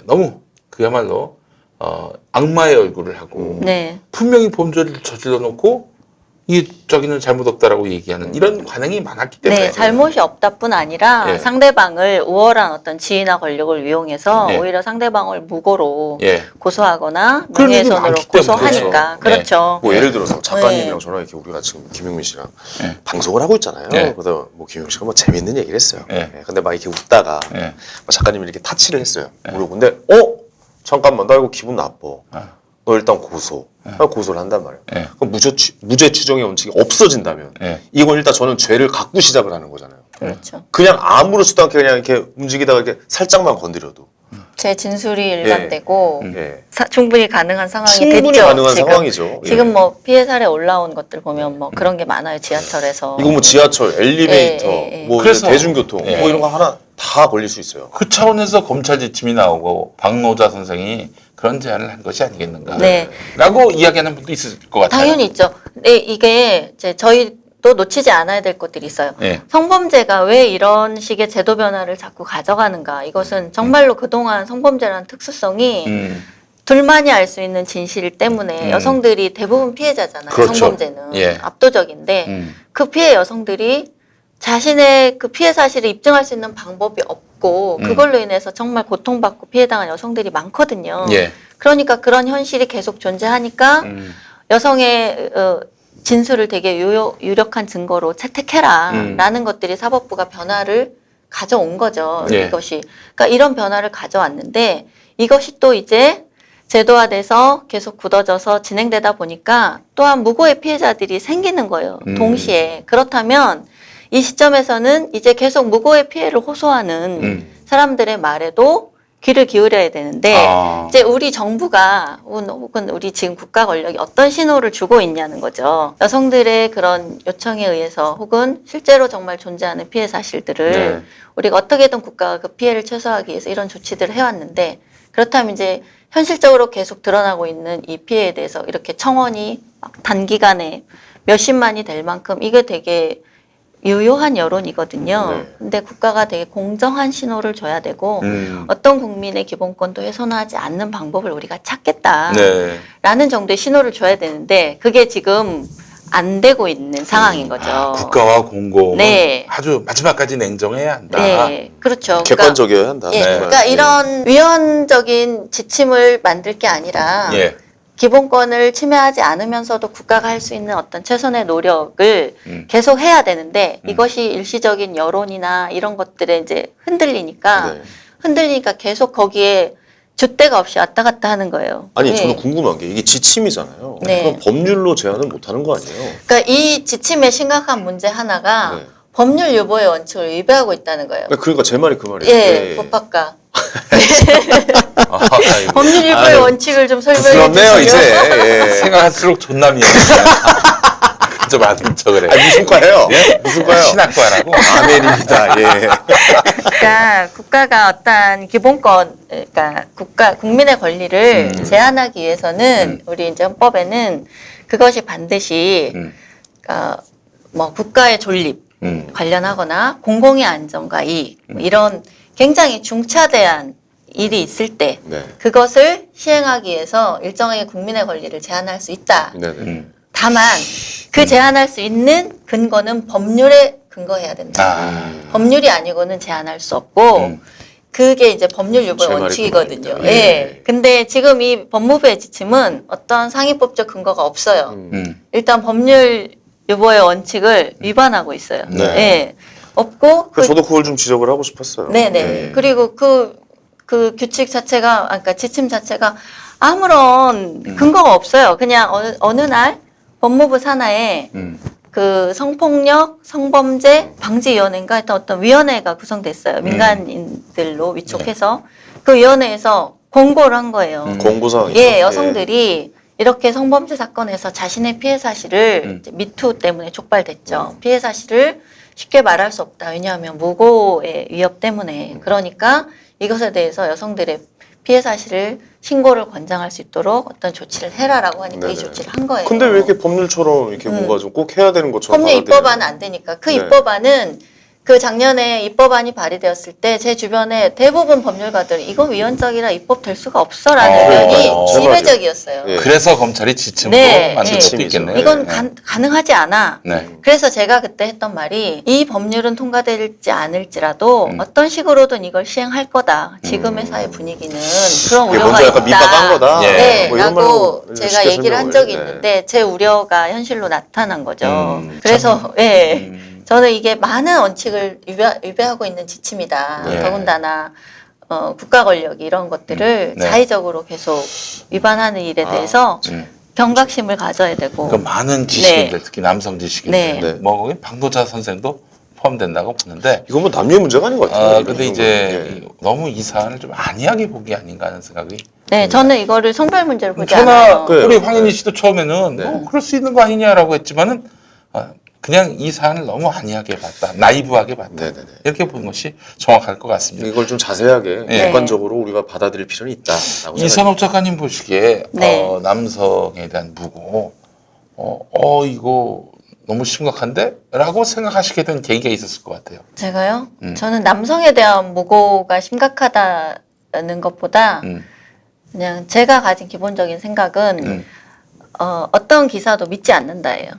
너무 그야말로 악마의 얼굴을 하고 네. 분명히 범죄를 저질러 놓고 이 자기는 잘못 없다라고 얘기하는 이런 관행이 많았기 때문에 네, 잘못이 없다뿐 아니라 예. 상대방을 우월한 어떤 지위나 권력을 이용해서 예. 오히려 상대방을 무고로 예. 고소하거나 그런 일이 명예훼손으로 많기 때문에 고소하니까 그렇죠. 그렇죠. 뭐 예를 들어서 작가님이랑 네. 저랑 이렇게 우리가 지금 김용민 씨랑 네. 방송을 하고 있잖아요. 네. 그래서 뭐 김용민 씨가 뭐 재밌는 얘기를 했어요. 네. 근데 막 이렇게 웃다가 네. 막 작가님이 이렇게 타치를 했어요. 그리고 근데 잠깐만 나 이거 기분 나빠. 너 일단 고소. 고소를 한단 말이에요. 네. 그럼 무죄 추정의 원칙이 없어진다면 네. 이건 일단 저는 죄를 갖고 시작을 하는 거잖아요. 그렇죠. 그냥 아무렇지도 않게 그냥 이렇게 움직이다가 이렇게 살짝만 건드려도 제 진술이 일관되고 예. 충분히 가능한 상황이 충분히 됐죠. 가능한 지금. 상황이죠. 지금 예. 뭐 피해 사례 올라온 것들 보면 뭐 그런 게 많아요. 지하철에서. 이거 뭐 지하철, 엘리베이터, 예. 뭐 그래서- 대중교통 예. 뭐 이런 거 하나 다 걸릴 수 있어요. 그 차원에서 검찰 지침이 나오고 박노자 선생이 그런 제안을 한 것이 아니겠는가 네. 라고 이야기하는 분도 있을 것 같아요. 당연히 있죠. 네, 이게 이제 저희도 놓치지 않아야 될 것들이 있어요. 네. 성범죄가 왜 이런 식의 제도 변화를 자꾸 가져가는가. 이것은 정말로 그동안 성범죄라는 특수성이 둘만이 알 수 있는 진실 때문에 여성들이 대부분 피해자잖아요. 그렇죠. 성범죄는 예. 압도적인데 그 피해 여성들이 자신의 그 피해 사실을 입증할 수 있는 방법이 없고 그걸로 인해서 정말 고통받고 피해당한 여성들이 많거든요. 예. 그러니까 그런 현실이 계속 존재하니까 여성의 진술을 되게 유력한 증거로 채택해라라는 것들이 사법부가 변화를 가져온 거죠. 예. 이것이. 그러니까 이런 변화를 가져왔는데 이것이 또 이제 제도화돼서 계속 굳어져서 진행되다 보니까 또한 무고의 피해자들이 생기는 거예요. 동시에. 그렇다면 이 시점에서는 이제 계속 무고의 피해를 호소하는 사람들의 말에도 귀를 기울여야 되는데 아. 이제 우리 정부가 혹은 우리 지금 국가 권력이 어떤 신호를 주고 있냐는 거죠. 여성들의 그런 요청에 의해서 혹은 실제로 정말 존재하는 피해 사실들을 네. 우리가 어떻게든 국가가 그 피해를 최소화하기 위해서 이런 조치들을 해왔는데 그렇다면 이제 현실적으로 계속 드러나고 있는 이 피해에 대해서 이렇게 청원이 막 단기간에 몇십만이 될 만큼 이게 되게 유효한 여론이거든요. 네. 근데 국가가 되게 공정한 신호를 줘야 되고 어떤 국민의 기본권도 훼손하지 않는 방법을 우리가 찾겠다라는 네. 정도의 신호를 줘야 되는데 그게 지금 안 되고 있는 상황인 거죠. 아, 국가와 공공은 네. 아주 마지막까지 냉정해야 한다. 네, 그렇죠. 객관적이어야 한다. 예, 정말. 그러니까 이런 위헌적인 지침을 만들 게 아니라 예. 기본권을 침해하지 않으면서도 국가가 할 수 있는 어떤 최선의 노력을 계속 해야 되는데 이것이 일시적인 여론이나 이런 것들에 이제 흔들리니까 네. 계속 거기에 줏대가 없이 왔다 갔다 하는 거예요. 아니 예. 저는 궁금한 게 이게 지침이잖아요. 네. 그럼 법률로 제한을 못하는 거 아니에요? 그러니까 이 지침의 심각한 문제 하나가 네. 법률 유보의 원칙을 위배하고 있다는 거예요. 그러니까 제 말이 그 말이에요. 예, 법학과. 아, 아이고. 법률 유보의 아유, 원칙을 좀 설명해 부끄럽네요 주시죠. 이제. 예. 생각할수록 존남이야. 좀 아는 척을 해. 아니, 무슨 과예요? 예? 무슨 과요? 신학과라고. 아멘입니다. 예. 그러니까 국가가 어떠한 기본권, 그러니까 국민의 권리를 제한하기 위해서는 우리 이제 헌법에는 그것이 반드시 뭐 국가의 존립 관련하거나 공공의 안전과 이익 뭐 이런 굉장히 중차대한 일이 있을 때 네. 그것을 시행하기 위해서 일정하게 국민의 권리를 제한할 수 있다. 네네. 다만 그 제한할 수 있는 근거는 법률에 근거해야 된다. 아. 법률이 아니고는 제한할 수 없고 그게 이제 법률 유보의 제 말이 원칙이거든요. 그거입니다. 예. 예. 근데 지금 이 법무부의 지침은 어떤 상위법적 근거가 없어요. 일단 법률 유보의 원칙을 위반하고 있어요. 네. 예. 없고 저도 그걸 좀 지적을 하고 싶었어요. 네네. 예. 그리고 그 규칙 자체가, 그러니까 지침 자체가 아무런 근거가 없어요. 그냥 어느 날 법무부 산하에 그 성폭력, 성범죄 방지위원회인가 하여튼 어떤 위원회가 구성됐어요. 민간인들로 위촉해서 그 위원회에서 공고를 한 거예요. 공고사항이죠. 예, 여성들이 이렇게 성범죄 사건에서 자신의 피해 사실을 이제 미투 때문에 촉발됐죠. 피해 사실을 쉽게 말할 수 없다. 왜냐하면 무고의 위협 때문에. 그러니까 이것에 대해서 여성들의 피해 사실을 신고를 권장할 수 있도록 어떤 조치를 해라라고 하니까 이 네네. 조치를 한 거예요. 근데 왜 이렇게 법률처럼 이렇게 뭔가 좀 꼭 해야 되는 것처럼 법률 받아들여요? 입법안은 안 되니까 그 네. 입법안은 그 작년에 입법안이 발의되었을 때 제 주변에 대부분 법률가들이 이거 위헌적이라 입법될 수가 없어라는 의견이 그러니까요. 지배적이었어요. 예. 그래서 검찰이 지침으로 네, 만든 네. 것도 있겠네요. 이건 네. 가능하지 않아. 네. 그래서 제가 그때 했던 말이 이 법률은 통과될지 않을지라도 어떤 식으로든 이걸 시행할 거다. 지금의 사회 분위기는 그런 이게 우려가 먼저 약간 있다. 밑바간 거다. 예. 네, 뭐 이런 라고 말로 제가 쉽게 얘기를 한 설명을 적이 해요. 네. 있는데 제 우려가 현실로 나타난 거죠. 음, 그래서 예, 저는 이게 많은 원칙을 위배하고 있는 지침이다. 네. 더군다나 국가 권력이 이런 것들을 네. 자의적으로 계속 위반하는 일에 대해서 경각심을 가져야 되고 그 많은 지식인들, 네. 특히 남성 지식인들, 네. 네. 뭐 거기 방도자 선생도 포함된다고 보는데, 이건 뭐 남녀의 문제가 아닌 것 같아요. 근데 이 이제 정도는. 예. 너무 이 사안을 좀 안이하게 보기 아닌가 하는 생각이. 네, 저는 이거를 성별 문제로 보지 저나 않아요. 그래요. 우리 황인희 씨도 처음에는 네. 뭐 그럴 수 있는 거 아니냐라고 했지만은 그냥 이 사안을 너무 안이하게 봤다, 나이브하게 봤다, 네네네. 이렇게 보는 것이 정확할 것 같습니다. 이걸 좀 자세하게 네. 객관적으로 우리가 받아들일 필요는 있다라고 이선옥 작가님 보시기에 네. 남성에 대한 무고, 이거 너무 심각한데? 라고 생각하시게 된 계기가 있었을 것 같아요. 제가요? 저는 남성에 대한 무고가 심각하다는 것보다 그냥 제가 가진 기본적인 생각은 어떤 기사도 믿지 않는다예요.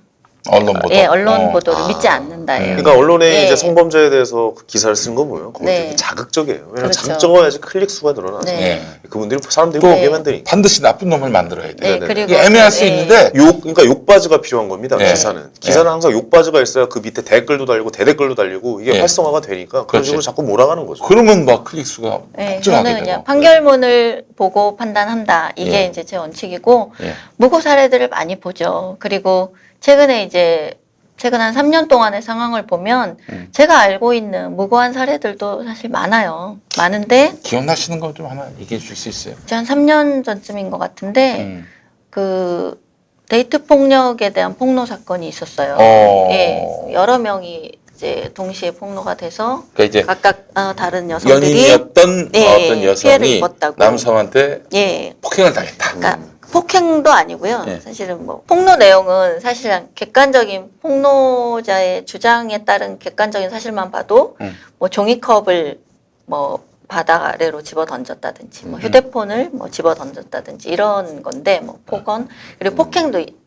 언론 보도. 예, 언론 보도를 믿지 않는다예요. 그러니까 언론에 예. 이제 성범죄에 대해서 그 기사를 쓴 거 보면 그거 네. 되게 자극적이에요. 왜냐면 그렇죠. 자극적어야지 클릭 수가 늘어나서 네. 그분들이 사람들이 또 보게 만드니까. 반드시 나쁜 놈을 만들어야 돼. 네, 네네. 그리고 이게 애매할 수 예. 있는데 그러니까 욕바즈가 필요한 겁니다. 네. 기사는 항상 욕바즈가 있어야 그 밑에 댓글도 달리고 대댓글도 달리고 이게 네. 활성화가 되니까 그런 그렇지. 식으로 자꾸 몰아가는 거죠. 그러면 막 클릭 수가 네, 폭증하게 저는 되고. 그냥 판결문을 보고 판단한다. 이게 예. 이제 제 원칙이고 예. 무고 사례들을 많이 보죠. 그리고 최근에 이제 최근 한 3년 동안의 상황을 보면 제가 알고 있는 무고한 사례들도 사실 많아요. 많은데 기억나시는 거 좀 하나 얘기해 주실 수 있어요? 이제 한 3년 전쯤인 것 같은데 그 데이트 폭력에 대한 폭로 사건이 있었어요. 예, 여러 명이 이제 동시에 폭로가 돼서 그러니까 이제 각각 다른 여성들이 연인이었던 예, 어떤 피해를 여성이 입었다고. 남성한테 예, 폭행을 당했다. 그러니까 폭행도 아니고요. 네. 사실은 뭐 폭로 내용은 사실 객관적인 폭로자의 주장에 따른 객관적인 사실만 봐도 뭐 종이컵을 뭐 바닥 아래로 집어 던졌다든지 뭐 휴대폰을 뭐 집어 던졌다든지 이런 건데 뭐 폭언 그리고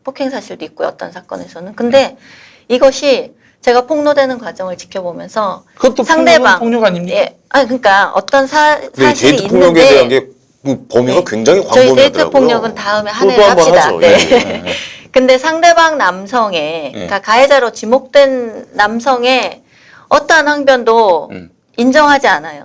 폭행 사실도 있고요. 어떤 사건에서는 근데 이것이 제가 폭로되는 과정을 지켜보면서 그것도 상대방 폭력 아닙니까? 예, 아니 그러니까 어떤 사실이 데이트 폭력에 있는데 대한 게 범위가 네. 굉장히 저희 광범위하더라고요. 데이트 폭력은 다음에 한 또 해 한번 합시다. 하죠. 네. 예. 근데 상대방 남성의 그러니까 가해자로 지목된 남성의 어떠한 항변도 인정하지 않아요.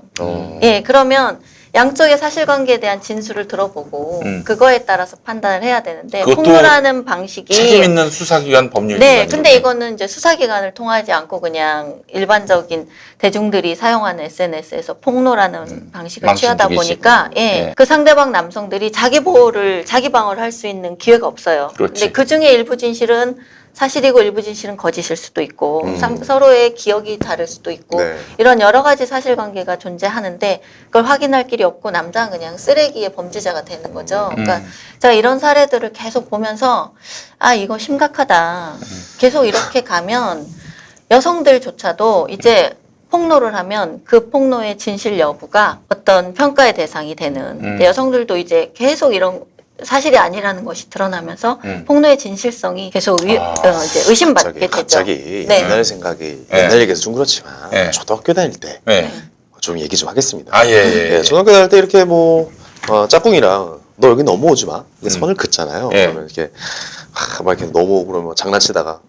예, 그러면 양쪽의 사실관계에 대한 진술을 들어보고 그거에 따라서 판단을 해야 되는데 그것도 폭로라는 방식이 책임 있는 수사기관 법률 네, 근데 이거는 이제 수사기관을 통하지 않고 그냥 일반적인 대중들이 사용하는 SNS에서 폭로라는 방식을 망신 취하다 주기식. 보니까 예, 네. 그 상대방 남성들이 자기 방어를 할 수 있는 기회가 없어요. 그렇지. 근데 그 중에 일부 진실은 사실이고 일부 진실은 거짓일 수도 있고 서로의 기억이 다를 수도 있고 네. 이런 여러 가지 사실관계가 존재하는데 그걸 확인할 길이 없고 남자는 그냥 쓰레기의 범죄자가 되는 거죠. 그러니까 제가 이런 사례들을 계속 보면서 아 이거 심각하다. 계속 이렇게 가면 여성들조차도 이제 폭로를 하면 그 폭로의 진실 여부가 어떤 평가의 대상이 되는 근데 여성들도 이제 계속 이런 사실이 아니라는 것이 드러나면서 폭로의 진실성이 계속 이제 의심받게 갑자기 되죠. 네. 옛날 생각이 네. 옛날 얘기해서 좀 그렇지만 네. 초등학교 다닐 때 좀 네. 얘기 좀 하겠습니다. 아, 예, 예. 예, 초등학교 다닐 때 이렇게 뭐 짝꿍이랑 너 여기 넘어오지 마. 이게 선을 긋잖아요. 예. 그러면 이렇게 막 이렇게 넘어오고 그러면 장난치다가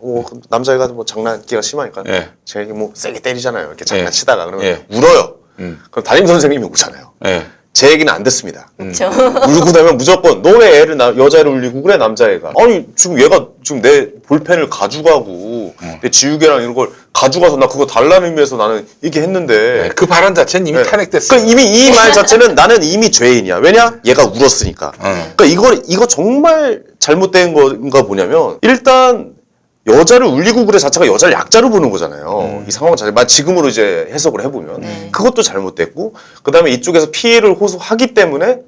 남자애가 뭐 장난기가 심하니까 예. 제가 이렇게 뭐 세게 때리잖아요. 이렇게 장난치다가 그러면 예. 울어요. 그럼 담임 선생님이 우잖아요. 예. 제 얘기는 안 듣습니다. 그렇죠. 울고 나면 무조건 너 왜 애를 여자애를 울리고 그래 남자애가 아니 지금 얘가 지금 내 볼펜을 가져가고 내 지우개랑 이런 걸 가져가서 나 그거 달라는 의미에서 나는 이렇게 했는데 그 발언 자체는 이미 네. 탄핵됐어요. 그러니까 이미 이 말 자체는 나는 이미 죄인이야. 왜냐? 얘가 울었으니까. 그러니까 이거 정말 잘못된 건가 보냐면 일단 여자를 울리고 그래 자체가 여자를 약자로 보는 거잖아요. 이 상황 자체, 지금으로 이제 해석을 해보면 그것도 잘못됐고, 그 다음에 이쪽에서 피해를 호소하기 때문에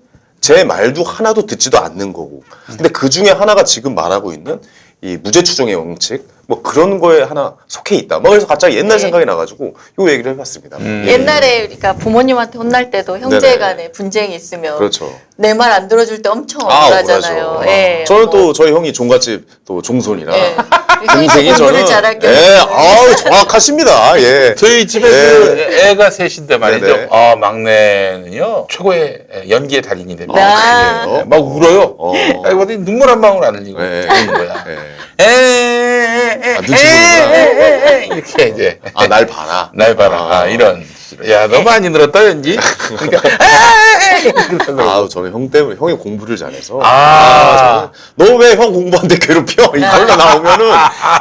제 말도 하나도 듣지도 않는 거고. 근데 그 중에 하나가 지금 말하고 있는 이 무죄 추정의 원칙, 뭐 그런 거에 하나 속해 있다. 뭐 그래서 갑자기 옛날 생각이 나가지고 요 얘기를 해봤습니다. 옛날에 우리가 부모님한테 혼날 때도 형제간에 분쟁이 있으면 그렇죠. 내 말 안 들어줄 때 엄청 억울하죠. 억울하잖아요. 예, 저는 뭐. 또 저희 형이 종갓집 또 종손이라 예. 동생이 공부를 저는 잘할게. 예, 아우 정확하십니다. 예. 저희 집에도 애가 셋인데 말이죠. 네네. 막내는요 최고의 연기의 달인이 됩니다. 아, 그래요? 막 울어요. 어. 아이고 눈물 한 방울 안 흘리고 네. 그러는 거야. 아, 눈치 보는구나. 이렇게 이제 날 봐라. 날 봐라 이런. 야, 너 많이 늘었다 연기. 그러니까 아우 저는 형 때문에 형이 공부를 잘해서 아. 너 왜 형 공부하는데 괴롭혀 이걸로 나오면은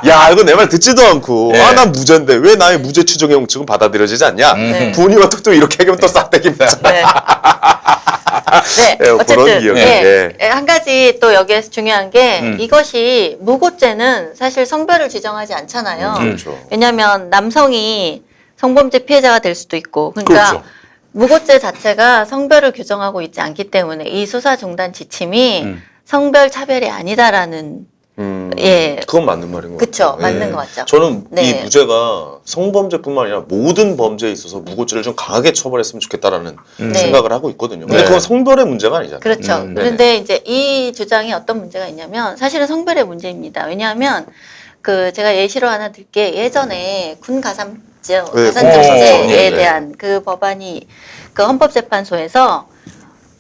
야 이거 내 말 듣지도 않고 네. 난 무죄인데 왜 나의 무죄 추정의 원칙은 받아들여지지 않냐 부모님한테 또 이렇게 하면 또 싹대기입니다. 네. 네, 예, 어쨌든 그런 기억이, 한 가지 또 여기에서 중요한 게 이것이 무고죄는 사실 성별을 지정하지 않잖아요. 그렇죠. 왜냐하면 남성이 성범죄 피해자가 될 수도 있고, 그러니까 그렇죠. 무고죄 자체가 성별을 규정하고 있지 않기 때문에 이 수사 중단 지침이 성별 차별이 아니다라는 예. 그건 맞는 말인 것 그쵸, 같아요. 맞는 것 같죠. 저는 네. 이 무죄가 성범죄뿐만 아니라 모든 범죄에 있어서 무고죄를 좀 강하게 처벌했으면 좋겠다라는 생각을 하고 있거든요. 근데 네. 그건 성별의 문제가 아니잖아요. 그렇죠. 네네. 그런데 이제 이 주장이 어떤 문제가 있냐면 사실은 성별의 문제입니다. 왜냐하면 그 제가 예시로 하나 들게 예전에 군 가산죄, 네, 가산점제에 네, 네. 대한 그 법안이 그 헌법재판소에서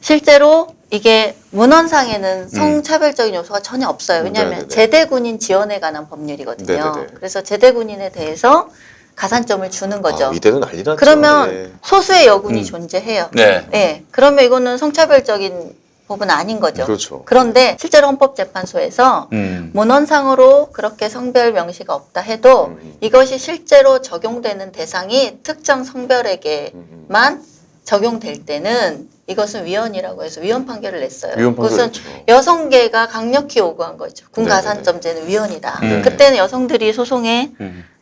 실제로 이게 문헌상에는 성차별적인 요소가 전혀 없어요. 왜냐하면 네네네. 제대군인 지원에 관한 법률이거든요. 네네네. 그래서 제대군인에 대해서 가산점을 주는 거죠. 이때는 난리 났죠. 그러면 네. 소수의 여군이 존재해요. 네. 네. 그러면 이거는 성차별적인 법은 아닌 거죠. 그렇죠. 그런데 실제로 헌법재판소에서 문헌상으로 그렇게 성별 명시가 없다 해도 이것이 실제로 적용되는 대상이 특정 성별에게만 적용될 때는 이것은 위헌이라고 해서 위헌 판결을 냈어요. 위헌 판결 그것은 냈죠. 여성계가 강력히 요구한 거죠. 네네네. 군가산점제는 위헌이다. 음. 그때는 여성들이 소송의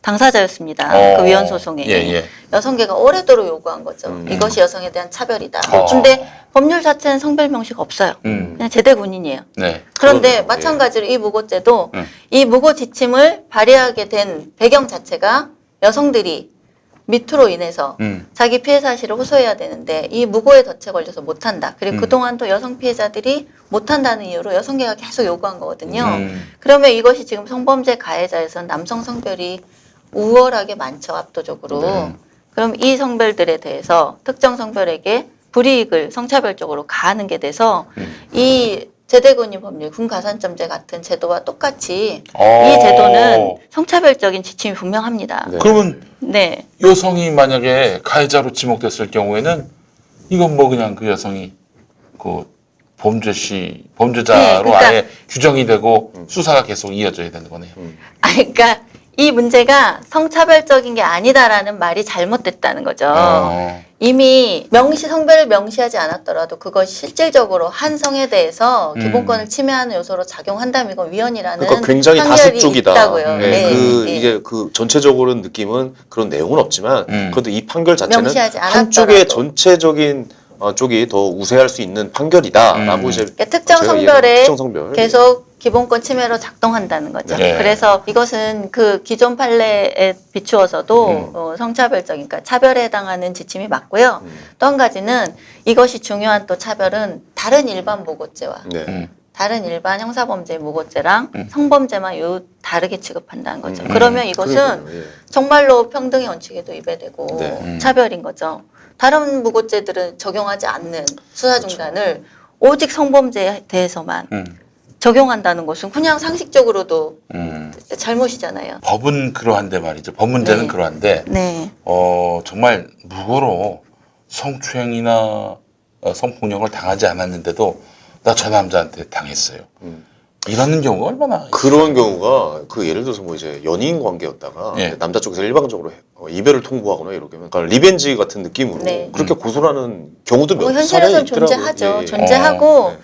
당사자였습니다. 그 위헌 소송에. 예. 여성계가 오래도록 요구한 거죠. 이것이 여성에 대한 차별이다. 근데 법률 자체는 성별 명시가 없어요. 그냥 제대 군인이에요. 네. 그런데 그러네요. 마찬가지로 이 무고죄도 음. 이 무고 지침을 발의하게 된 배경 자체가 여성들이 미투로 인해서 자기 피해 사실을 호소해야 되는데 이 무고에 덫에 걸려서 못한다. 그리고 그동안 또 여성 피해자들이 못한다는 이유로 여성계가 계속 요구한 거거든요. 그러면 이것이 지금 성범죄 가해자에서는 남성 성별이 우월하게 많죠. 압도적으로. 그럼 이 성별들에 대해서 특정 성별에게 불이익을 성차별적으로 가하는 게 돼서 이 제대군인 법률 군가산점제 같은 제도와 똑같이 이 제도는 성차별적인 지침이 분명합니다. 네. 그러면 네. 여성이 만약에 가해자로 지목됐을 경우에는 이건 뭐 그냥 그 여성이 그 범죄자로 네, 그러니까 아예 규정이 되고 수사가 계속 이어져야 되는 거네요. 그러니까 이 문제가 성차별적인 게 아니다라는 말이 잘못됐다는 거죠. 이미 성별을 명시하지 않았더라도 그것이 실질적으로 한 성에 대해서 기본권을 침해하는 요소로 작용한다면 이건 위헌이라는 그러니까 굉장히 판결이 다수쪽이다. 있다고요. 네, 네. 이게 그 전체적으로 느낌은 그런 내용은 없지만 그래도 이 판결 자체는 명시하지 한쪽의 않았더라도. 전체적인 쪽이 더 우세할 수 있는 판결이다라고 이제 그러니까 특정 제가 성별에 이해하는 특정 성별. 계속 기본권 침해로 작동한다는 거죠. 네. 그래서 이것은 그 기존 판례에 비추어서도 성차별적인, 그러니까 차별에 해당하는 지침이 맞고요. 또 한 가지는 이것이 중요한 또 차별은 다른 일반 무고죄와 네. 다른 일반 형사범죄 무고죄랑 성범죄만 다르게 취급한다는 거죠. 그러면 이것은 그러니까요. 예. 정말로 평등의 원칙에도 위배되고 네. 차별인 거죠. 다른 무고죄들은 적용하지 않는 수사 중단을 오직 성범죄에 대해서만 적용한다는 것은 그냥 상식적으로도 잘못이잖아요. 법은 그러한데 말이죠. 법 문제는 네. 그러한데 네. 정말 무고로 성추행이나 성폭력을 당하지 않았는데도 나 저 남자한테 당했어요. 이러는 경우가 얼마나 그런 경우가 그 예를 들어서 뭐 이제 연인 관계였다가 예. 남자 쪽에서 일방적으로 이별을 통보하거나 이렇게 하면 그러니까 리벤지 같은 느낌으로 네. 그렇게 고소를 하는 경우도 몇 현실에서는 사례 있더라고요. 존재하죠. 예. 존재하고 네.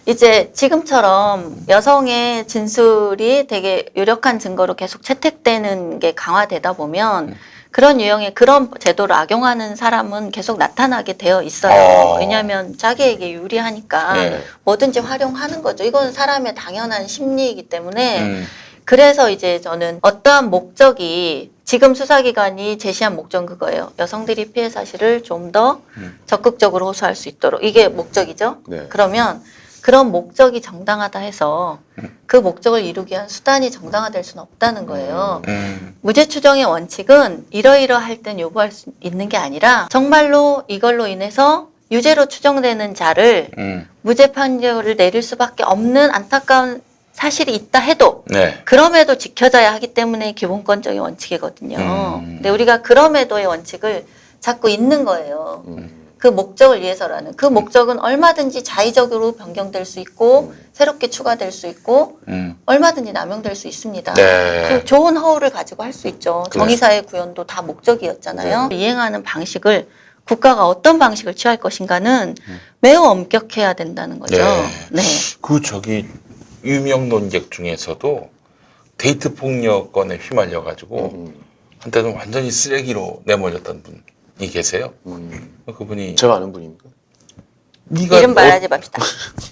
이제 지금처럼 여성의 진술이 되게 유력한 증거로 계속 채택되는 게 강화되다 보면 그런 유형의 그런 제도를 악용하는 사람은 계속 나타나게 되어 있어요. 왜냐하면 자기에게 유리하니까 네. 뭐든지 활용하는 거죠. 이건 사람의 당연한 심리이기 때문에 그래서 이제 저는 어떠한 목적이 지금 수사기관이 제시한 목적은 그거예요. 여성들이 피해 사실을 좀 더 적극적으로 호소할 수 있도록. 이게 목적이죠. 네. 그러면 그런 목적이 정당하다 해서 그 목적을 이루기 위한 수단이 정당화될 수는 없다는 거예요. 무죄 추정의 원칙은 이러이러할 땐 요구할 수 있는 게 아니라 정말로 이걸로 인해서 유죄로 추정되는 자를 무죄 판결을 내릴 수밖에 없는 안타까운 사실이 있다 해도 네. 그럼에도 지켜져야 하기 때문에 기본권적인 원칙이거든요. 근데 우리가 그럼에도의 원칙을 자꾸 잊는 거예요. 그 목적을 위해서라는 그 목적은 얼마든지 자의적으로 변경될 수 있고 새롭게 추가될 수 있고 얼마든지 남용될 수 있습니다. 네. 그 좋은 허울을 가지고 할 수 있죠. 정의사회 구현도 다 목적이었잖아요. 이행하는 방식을 국가가 어떤 방식을 취할 것인가는 매우 엄격해야 된다는 거죠. 네. 네. 그 유명 논객 중에서도 데이트 폭력건에 휘말려 가지고 한때는 완전히 쓰레기로 내몰렸던 분이 계세요. 그분이 제가 아는 분입니까? 네가 이름 말하지 맙시다.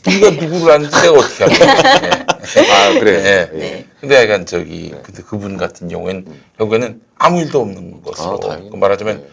네가 누구를 아는지 내가 어떻게 알아? 아 그래. 네. 네. 근데 약간 근데 그분 같은 경우에는 결국에는 아무 일도 없는 것으로 다행이네. 말하자면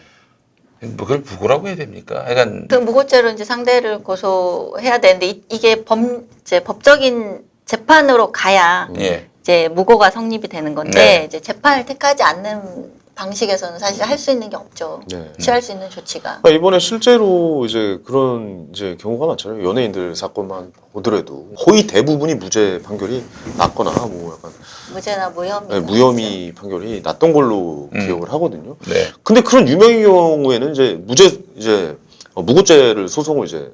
뭐 그걸 부고라고 해야 됩니까? 약간 그 무고죄로 이제 상대를 고소해야 되는데 이게 법적인 재판으로 가야 예. 이제 무고가 성립이 되는 건데 네. 이제 재판을 택하지 않는 방식에서는 사실 할 수 있는 게 없죠. 네. 취할 수 있는 조치가. 그러니까 이번에 실제로 이제 그런 이제 경우가 많잖아요. 연예인들 사건만 보더라도 거의 대부분이 무죄 판결이 났거나 뭐 약간 무죄나 무혐의. 네, 무혐의 판결이 났던 걸로 기억을 하거든요. 네. 근데 그런 유명의 경우에는 이제 무죄 무고죄를 소송을 이제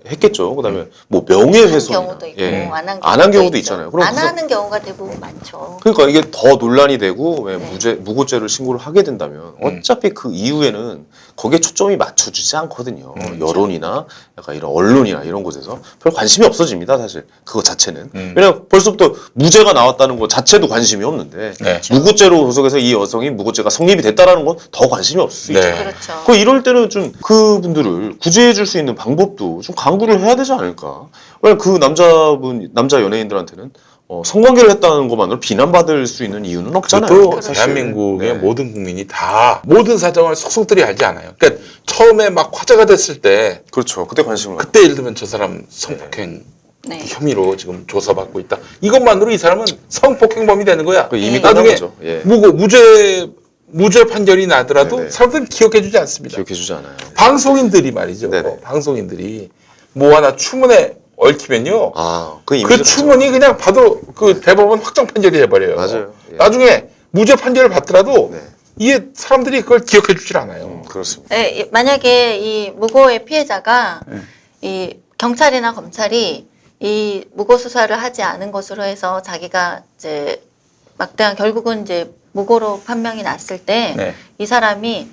했겠죠. 그다음에 뭐 명예훼손 경우도 있고 안 한 경우도 있잖아요. 그럼 안 그래서 하는 경우가 대부분 많죠. 그러니까 이게 더 논란이 되고 왜 네. 무고죄를 신고를 하게 된다면 어차피 그 이후에는 거기에 초점이 맞춰지지 않거든요. 여론이나 약간 이런 언론이나 이런 곳에서 별 관심이 없어집니다. 사실 그거 자체는. 왜냐면 벌써부터 무죄가 나왔다는 것 자체도 관심이 없는데 네. 무고죄로 구속해서 이 여성이 무고죄가 성립이 됐다라는 건 더 관심이 없을 수 네. 있죠. 그렇죠. 그 이럴 때는 좀 그분들을 구제해 줄 수 있는 방법도 좀 강구를 해야 되지 않을까. 왜냐면 그 남자 연예인들한테는 성관계를 했다는 것만으로 비난받을 수 있는 이유는 없잖아요. 또 사실. 대한민국의 네. 모든 국민이 다 모든 사정을 속속들이 알지 않아요. 그러니까 처음에 막 화제가 됐을 때 그렇죠. 그때 관심을 그때 예를 들면 저 사람 성폭행 네. 혐의로 지금 조사받고 있다. 이것만으로 이 사람은 성폭행범이 되는 거야. 이미 나중에 끝난 거죠. 예. 무죄 판결이 나더라도 네네. 사람들은 기억해주지 않습니다. 기억해주지 않아요. 방송인들이 말이죠. 네네. 방송인들이 뭐 하나 추문에 얽히면요. 그 그 이미지가 추문이 그냥 봐도 그 대법원 확정 판결이 돼버려요. 맞아요. 예. 나중에 무죄 판결을 받더라도 네. 이게 사람들이 그걸 기억해주질 않아요. 그렇습니다. 네, 만약에 이 무고의 피해자가 이 경찰이나 검찰이 이 무고 수사를 하지 않은 것으로 해서 자기가 이제 막대한 결국은 이제 무고로 판명이 났을 때 이 네. 사람이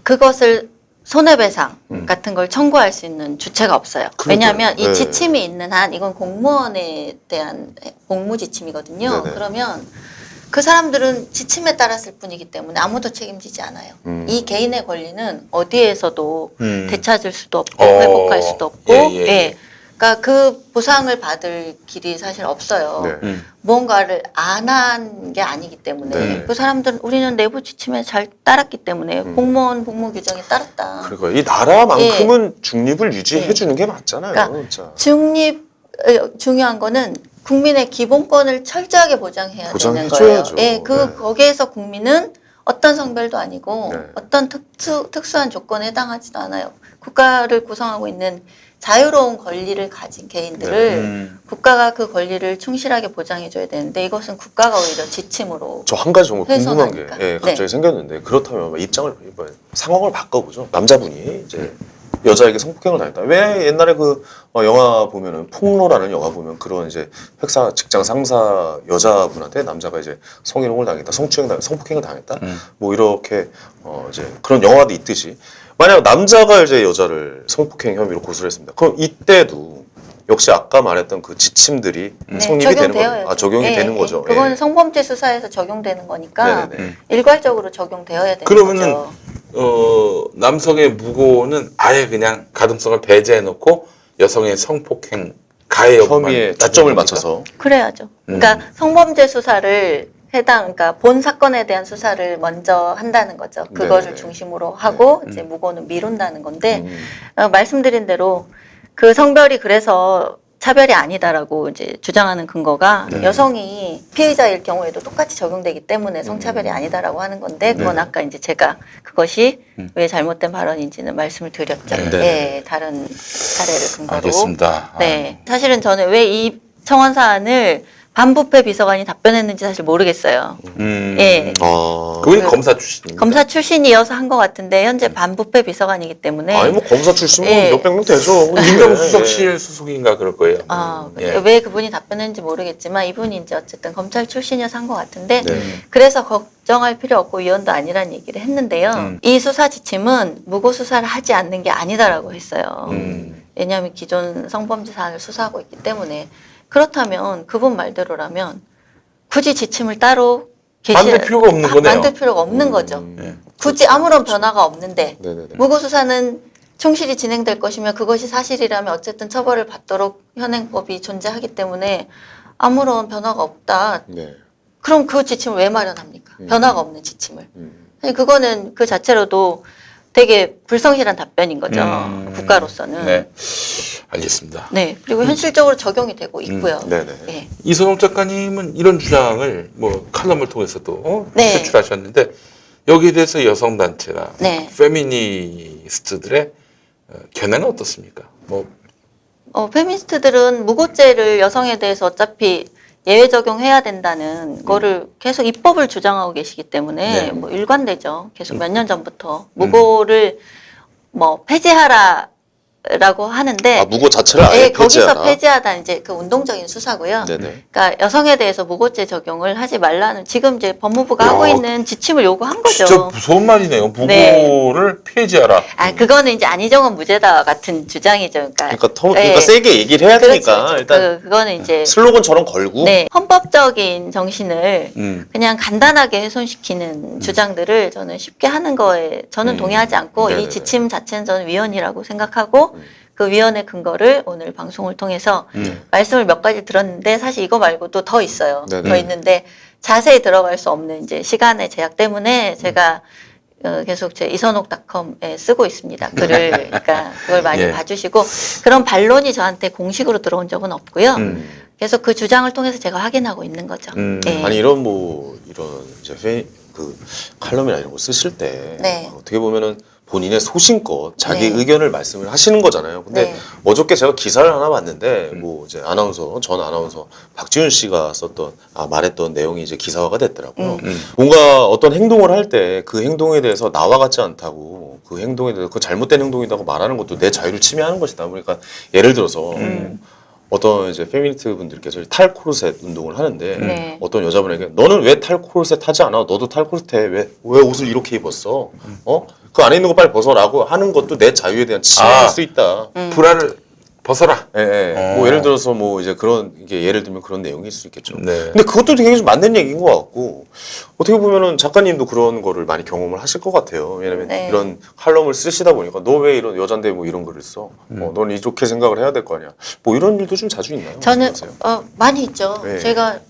그것을 손해배상 같은 걸 청구할 수 있는 주체가 없어요. 그러니까요. 왜냐하면 이 네. 지침이 있는 한 이건 공무원에 대한 공무 지침이거든요. 네네. 그러면 그 사람들은 지침에 따랐을 뿐이기 때문에 아무도 책임지지 않아요. 이 개인의 권리는 어디에서도 되찾을 수도 없고 회복할 수도 없고 예. 그러니까 그 보상을 받을 길이 사실 없어요. 네. 무언가를 안 한 게 아니기 때문에 네. 그 사람들은 우리는 내부 지침에 잘 따랐기 때문에 공무원 복무 규정에 따랐다. 그러니까 이 나라만큼은 중립을 유지해 주는 게 맞잖아요. 그러니까 진짜. 중립 중요한 거는 국민의 기본권을 철저하게 보장해야 되는 거예요. 보장해줘야죠. 예, 네. 거기에서 국민은 어떤 성별도 아니고 네. 어떤 특수한 조건에 해당하지도 않아요. 국가를 구성하고 있는 자유로운 권리를 가진 개인들을 국가가 그 권리를 충실하게 보장해줘야 되는데 이것은 국가가 오히려 지침으로 저 한 가지 정말 궁금한 게 훼손하니까. 갑자기 네. 생겼는데 그렇다면 입장을 상황을 바꿔보죠. 남자분이 이제 여자에게 성폭행을 당했다. 왜 옛날에 그 영화 보면은 폭로라는 영화 보면 그런 이제 회사 직장 상사 여자분한테 남자가 이제 성희롱을 당했다, 성폭행을 당했다, 뭐 이렇게 이제 그런 영화도 있듯이 만약 남자가 이제 여자를 성폭행 혐의로 고소를 했습니다. 그럼 이때도 역시 아까 말했던 그 지침들이 성립이 되는 거죠. 적용이 되는 거죠. 그건 성범죄 수사에서 적용되는 거니까 네네네. 일괄적으로 적용되어야 되는 그러면은 거죠. 남성의 무고는 아예 그냥 가등성을 배제해놓고 여성의 성폭행 가해 여부만 혐의에 따지는 초점을 겁니까? 맞춰서 그래야죠. 그러니까 성범죄 수사를 그러니까 본 사건에 대한 수사를 먼저 한다는 거죠. 그거를 네네네. 중심으로 하고 이제 무고는 미룬다는 건데 음. 말씀드린 대로 그 성별이 그래서 차별이 아니다라고 이제 주장하는 근거가 여성이 피해자일 경우에도 똑같이 적용되기 때문에 성차별이 아니다라고 하는 건데 그건 아까 이제 제가 그것이 왜 잘못된 발언인지는 말씀을 드렸죠. 네. 예, 다른 사례를 근거로. 알겠습니다. 네, 사실은 저는 왜 이 청원 사안을 반부패 비서관이 답변했는지 사실 모르겠어요. 예. 그분이 검사 출신입니다. 검사 출신이어서 한 것 같은데 현재 반부패 비서관이기 때문에 아니 뭐 검사 출신은 예. 몇백 명 되죠. 민정수석실 수석인가 그럴 거예요. 예. 왜 그분이 답변했는지 모르겠지만 이분이 이제 어쨌든 검찰 출신이어서 한 것 같은데 네. 그래서 걱정할 필요 없고 위원도 아니라는 얘기를 했는데요. 이 수사 지침은 무고 수사를 하지 않는 게 아니다라고 했어요. 왜냐하면 기존 성범죄 사안을 수사하고 있기 때문에 그렇다면 그분 말대로라면 굳이 지침을 따로 만들 필요가 없는 거네요. 만들 필요가 없는 거죠. 굳이 아무런 변화가 없는데 네네네. 무고 수사는 충실히 진행될 것이며 그것이 사실이라면 어쨌든 처벌을 받도록 현행법이 존재하기 때문에 아무런 변화가 없다. 네. 그럼 그 지침을 왜 마련합니까? 변화가 없는 지침을. 아니, 그거는 그 자체로도 되게 불성실한 답변인 거죠. 국가로서는. 네. 알겠습니다. 네. 그리고 현실적으로 적용이 되고 있고요. 네네. 네. 이선옥 작가님은 이런 주장을 뭐 칼럼을 통해서도 네. 제출하셨는데 여기에 대해서 여성단체나 네. 페미니스트들의 견해는 어떻습니까? 뭐 페미니스트들은 무고죄를 여성에 대해서 어차피 예외 적용해야 된다는 거를 계속 입법을 주장하고 계시기 때문에 네. 뭐 일관되죠. 계속 몇 년 전부터 무고를 뭐 폐지하라 라고 하는데 무고 자체를 아예 예, 거기서 폐지하다. 폐지하다 이제 그 운동적인 수사고요. 네네. 그러니까 여성에 대해서 무고죄 적용을 하지 말라는 지금 이제 법무부가 야, 하고 있는 지침을 요구한 거죠. 진짜 무서운 말이네요. 무고를 네. 폐지하라. 그거는 이제 안희정은 무죄다 같은 주장이죠. 그러니까, 그러니까 세게 얘기를 해야 되니까 그렇죠. 일단 그거는 이제 슬로건처럼 걸고 네, 헌법적인 정신을 그냥 간단하게 훼손시키는 주장들을 저는 쉽게 하는 거에 저는 동의하지 않고 네네네. 이 지침 자체는 저는 위헌이라고 생각하고 그 위헌의 근거를 오늘 방송을 통해서 말씀을 몇 가지 들었는데 사실 이거 말고도 더 있어요. 네네. 더 있는데 자세히 들어갈 수 없는 이제 시간의 제약 때문에 제가 계속 제 이선옥닷컴에 쓰고 있습니다. 글을 그러니까 그걸 많이 예. 봐주시고 그런 반론이 저한테 공식으로 들어온 적은 없고요. 그래서 그 주장을 통해서 제가 확인하고 있는 거죠. 예. 아니 이런 이제 그 칼럼이나 이런 거 쓰실 때 네. 어떻게 보면은 본인의 소신껏 자기 네. 의견을 말씀을 하시는 거잖아요. 근데 네. 어저께 제가 기사를 하나 봤는데 뭐 이제 전 아나운서 박지훈 씨가 말했던 내용이 이제 기사화가 됐더라고요. 뭔가 어떤 행동을 할 때 그 행동에 대해서 나와 같지 않다고 그 행동에 대해서 그 잘못된 행동이라고 말하는 것도 내 자유를 침해하는 것이다. 그러니까 예를 들어서 어떤 이제 페미니스트 분들께서 탈코르셋 운동을 하는데 네. 어떤 여자분에게 너는 왜 탈코르셋 하지 않아? 너도 탈코르셋 해. 왜 옷을 이렇게 입었어? 그 안에 있는 거 빨리 벗어라고 하는 것도 내 자유에 대한 침해일 수 있다. 불화를 벗어라. 예, 예. 뭐 예를 들어서 뭐 이제 이게 예를 들면 그런 내용일 수 있겠죠. 네. 근데 그것도 되게 좀 맞는 얘기인 것 같고 어떻게 보면은 작가님도 그런 거를 많이 경험을 하실 것 같아요. 왜냐면 네. 이런 칼럼을 쓰시다 보니까 너 왜 이런 여잔데 뭐 이런 글을 써? 넌 이렇게 생각을 해야 될 거 아니야. 뭐 이런 일도 좀 자주 있나요? 저는 말씀하세요. 많이 있죠. 네. 제가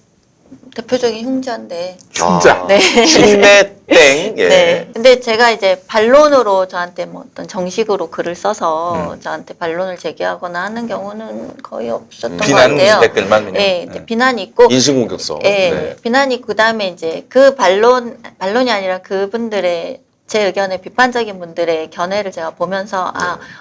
대표적인 흉자인데. 흉자. 네. 신내 땡. 예. 네. 근데 제가 이제 반론으로 저한테 뭐 어떤 정식으로 글을 써서 저한테 반론을 제기하거나 하는 경우는 거의 없었던 것 비난 같아요. 댓글만 그냥. 예, 이제 비난이 있고 인신공격성. 예, 네. 비난이 있고 그다음에 이제 그 반론이 아니라 그분들의 제 의견에 비판적인 분들의 견해를 제가 보면서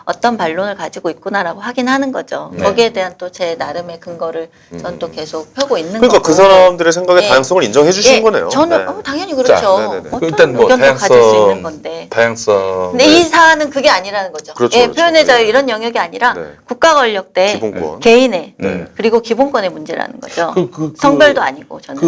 어떤 반론을 가지고 있구나라고 확인하는 거죠. 네. 거기에 대한 또 제 나름의 근거를 전 또 계속 펴고 있는 그러니까 거고. 그 사람들의 생각의 예. 다양성을 인정해 주시는 예, 거네요. 저는 네. 당연히 그렇죠. 자, 네네네. 어떤 일단 뭐 의견도 가질 수 있는 건데. 다양성. 근데 이 사안은 그게 아니라는 거죠. 그렇죠, 예, 그렇죠. 표현의 자유 네. 이런 영역이 아니라 네. 국가 권력대 기본권. 개인의 네. 그리고 기본권의 문제라는 거죠. 그 성별도 아니고 저는.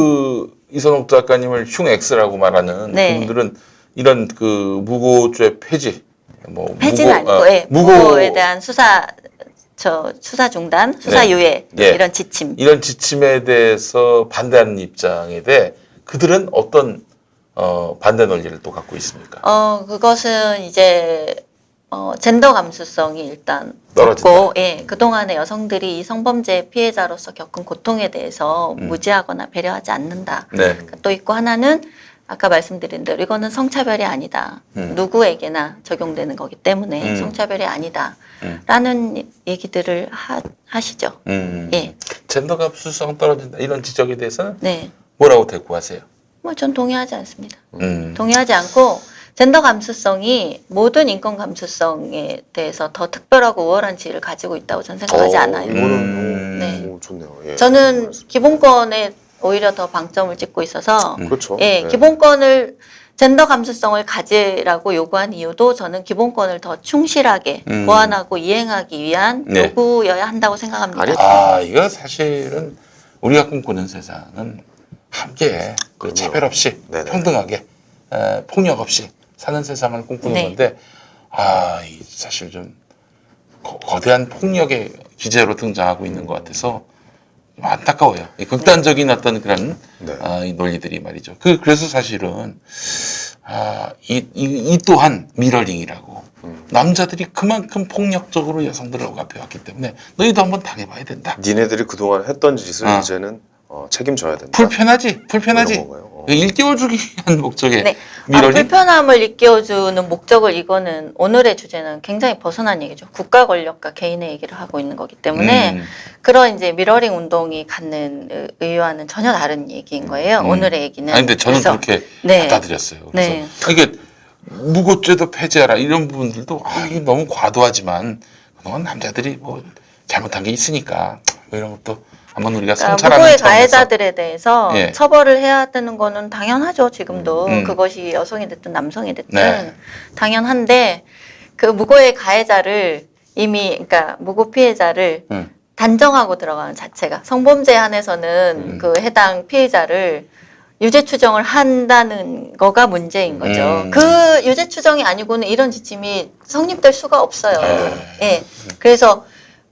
이선옥 작가님을 흉X라고 말하는 네. 그분들은 이런 그 무고죄 폐지, 뭐 폐지는 아니고, 예, 무고에 대한 수사 중단, 수사 네. 유예 예. 이런 지침. 이런 지침에 대해서 반대하는 입장에 대해 그들은 어떤 반대 논리를 또 갖고 있습니까? 그것은 이제 젠더 감수성이 일단 떨어진다. 없고, 예, 그동안의 여성들이 이 성범죄 피해자로서 겪은 고통에 대해서 무지하거나 배려하지 않는다. 네. 또 있고 하나는 아까 말씀드린 대로 이거는 성차별이 아니다. 누구에게나 적용되는 거기 때문에 성차별이 아니다. 라는 얘기들을 하시죠. 예. 젠더 감수성 떨어진다 이런 지적에 대해서는 네. 뭐라고 대꾸하세요? 뭐 전 동의하지 않습니다. 동의하지 않고 젠더 감수성이 모든 인권 감수성에 대해서 더 특별하고 우월한 지위를 가지고 있다고 저는 생각하지 않아요. 이거는 네. 좋네요. 예. 저는 기본권에 오히려 더 방점을 찍고 있어서 그렇죠. 예, 네. 기본권을 젠더 감수성을 가지라고 요구한 이유도 저는 기본권을 더 충실하게 보완하고 이행하기 위한 네. 요구여야 한다고 생각합니다. 아니, 이거 사실은 우리가 꿈꾸는 세상은 함께 그럼요. 차별 없이 네네. 평등하게 폭력 없이 사는 세상을 꿈꾸는 네. 건데 이 사실 좀 거대한 폭력의 기제로 등장하고 있는 것 같아서 좀 안타까워요. 이 극단적인 어떤 그런 네. 이 논리들이 말이죠. 그래서 사실은 이 또한 미러링이라고 남자들이 그만큼 폭력적으로 여성들을 억압해왔기 때문에 너희도 한번 당해봐야 된다. 니네들이 그동안 했던 짓을 이제는 책임져야 된다. 불편하지. 이런 건가요? 일깨워주기 위한 목적의 네. 미러링. 불편함을 일깨워주는 목적을 이거는 오늘의 주제는 굉장히 벗어난 얘기죠. 국가 권력과 개인의 얘기를 하고 있는 거기 때문에 그런 이제 미러링 운동이 갖는 의의와는 전혀 다른 얘기인 거예요. 오늘의 얘기는. 아니 근데 저는 그래서, 그렇게 네. 받아들였어요. 그래서 네. 이게 무고죄도 폐지하라 이런 부분들도 이게 너무 과도하지만 그동안 남자들이 뭐 잘못한 게 있으니까 뭐 이런 것도 한번 우리가 그러니까 성찰하는 무고의 차원에서 가해자들에 대해서 예. 처벌을 해야 되는 거는 당연하죠. 지금도 그것이 여성이 됐든 남성이 됐든 네. 당연한데 그 무고의 가해자를 이미 그러니까 무고 피해자를 단정하고 들어가는 자체가 성범죄에 한해서는 그 해당 피해자를 유죄 추정을 한다는 거가 문제인 거죠. 그 유죄 추정이 아니고는 이런 지침이 성립될 수가 없어요. 예. 그래서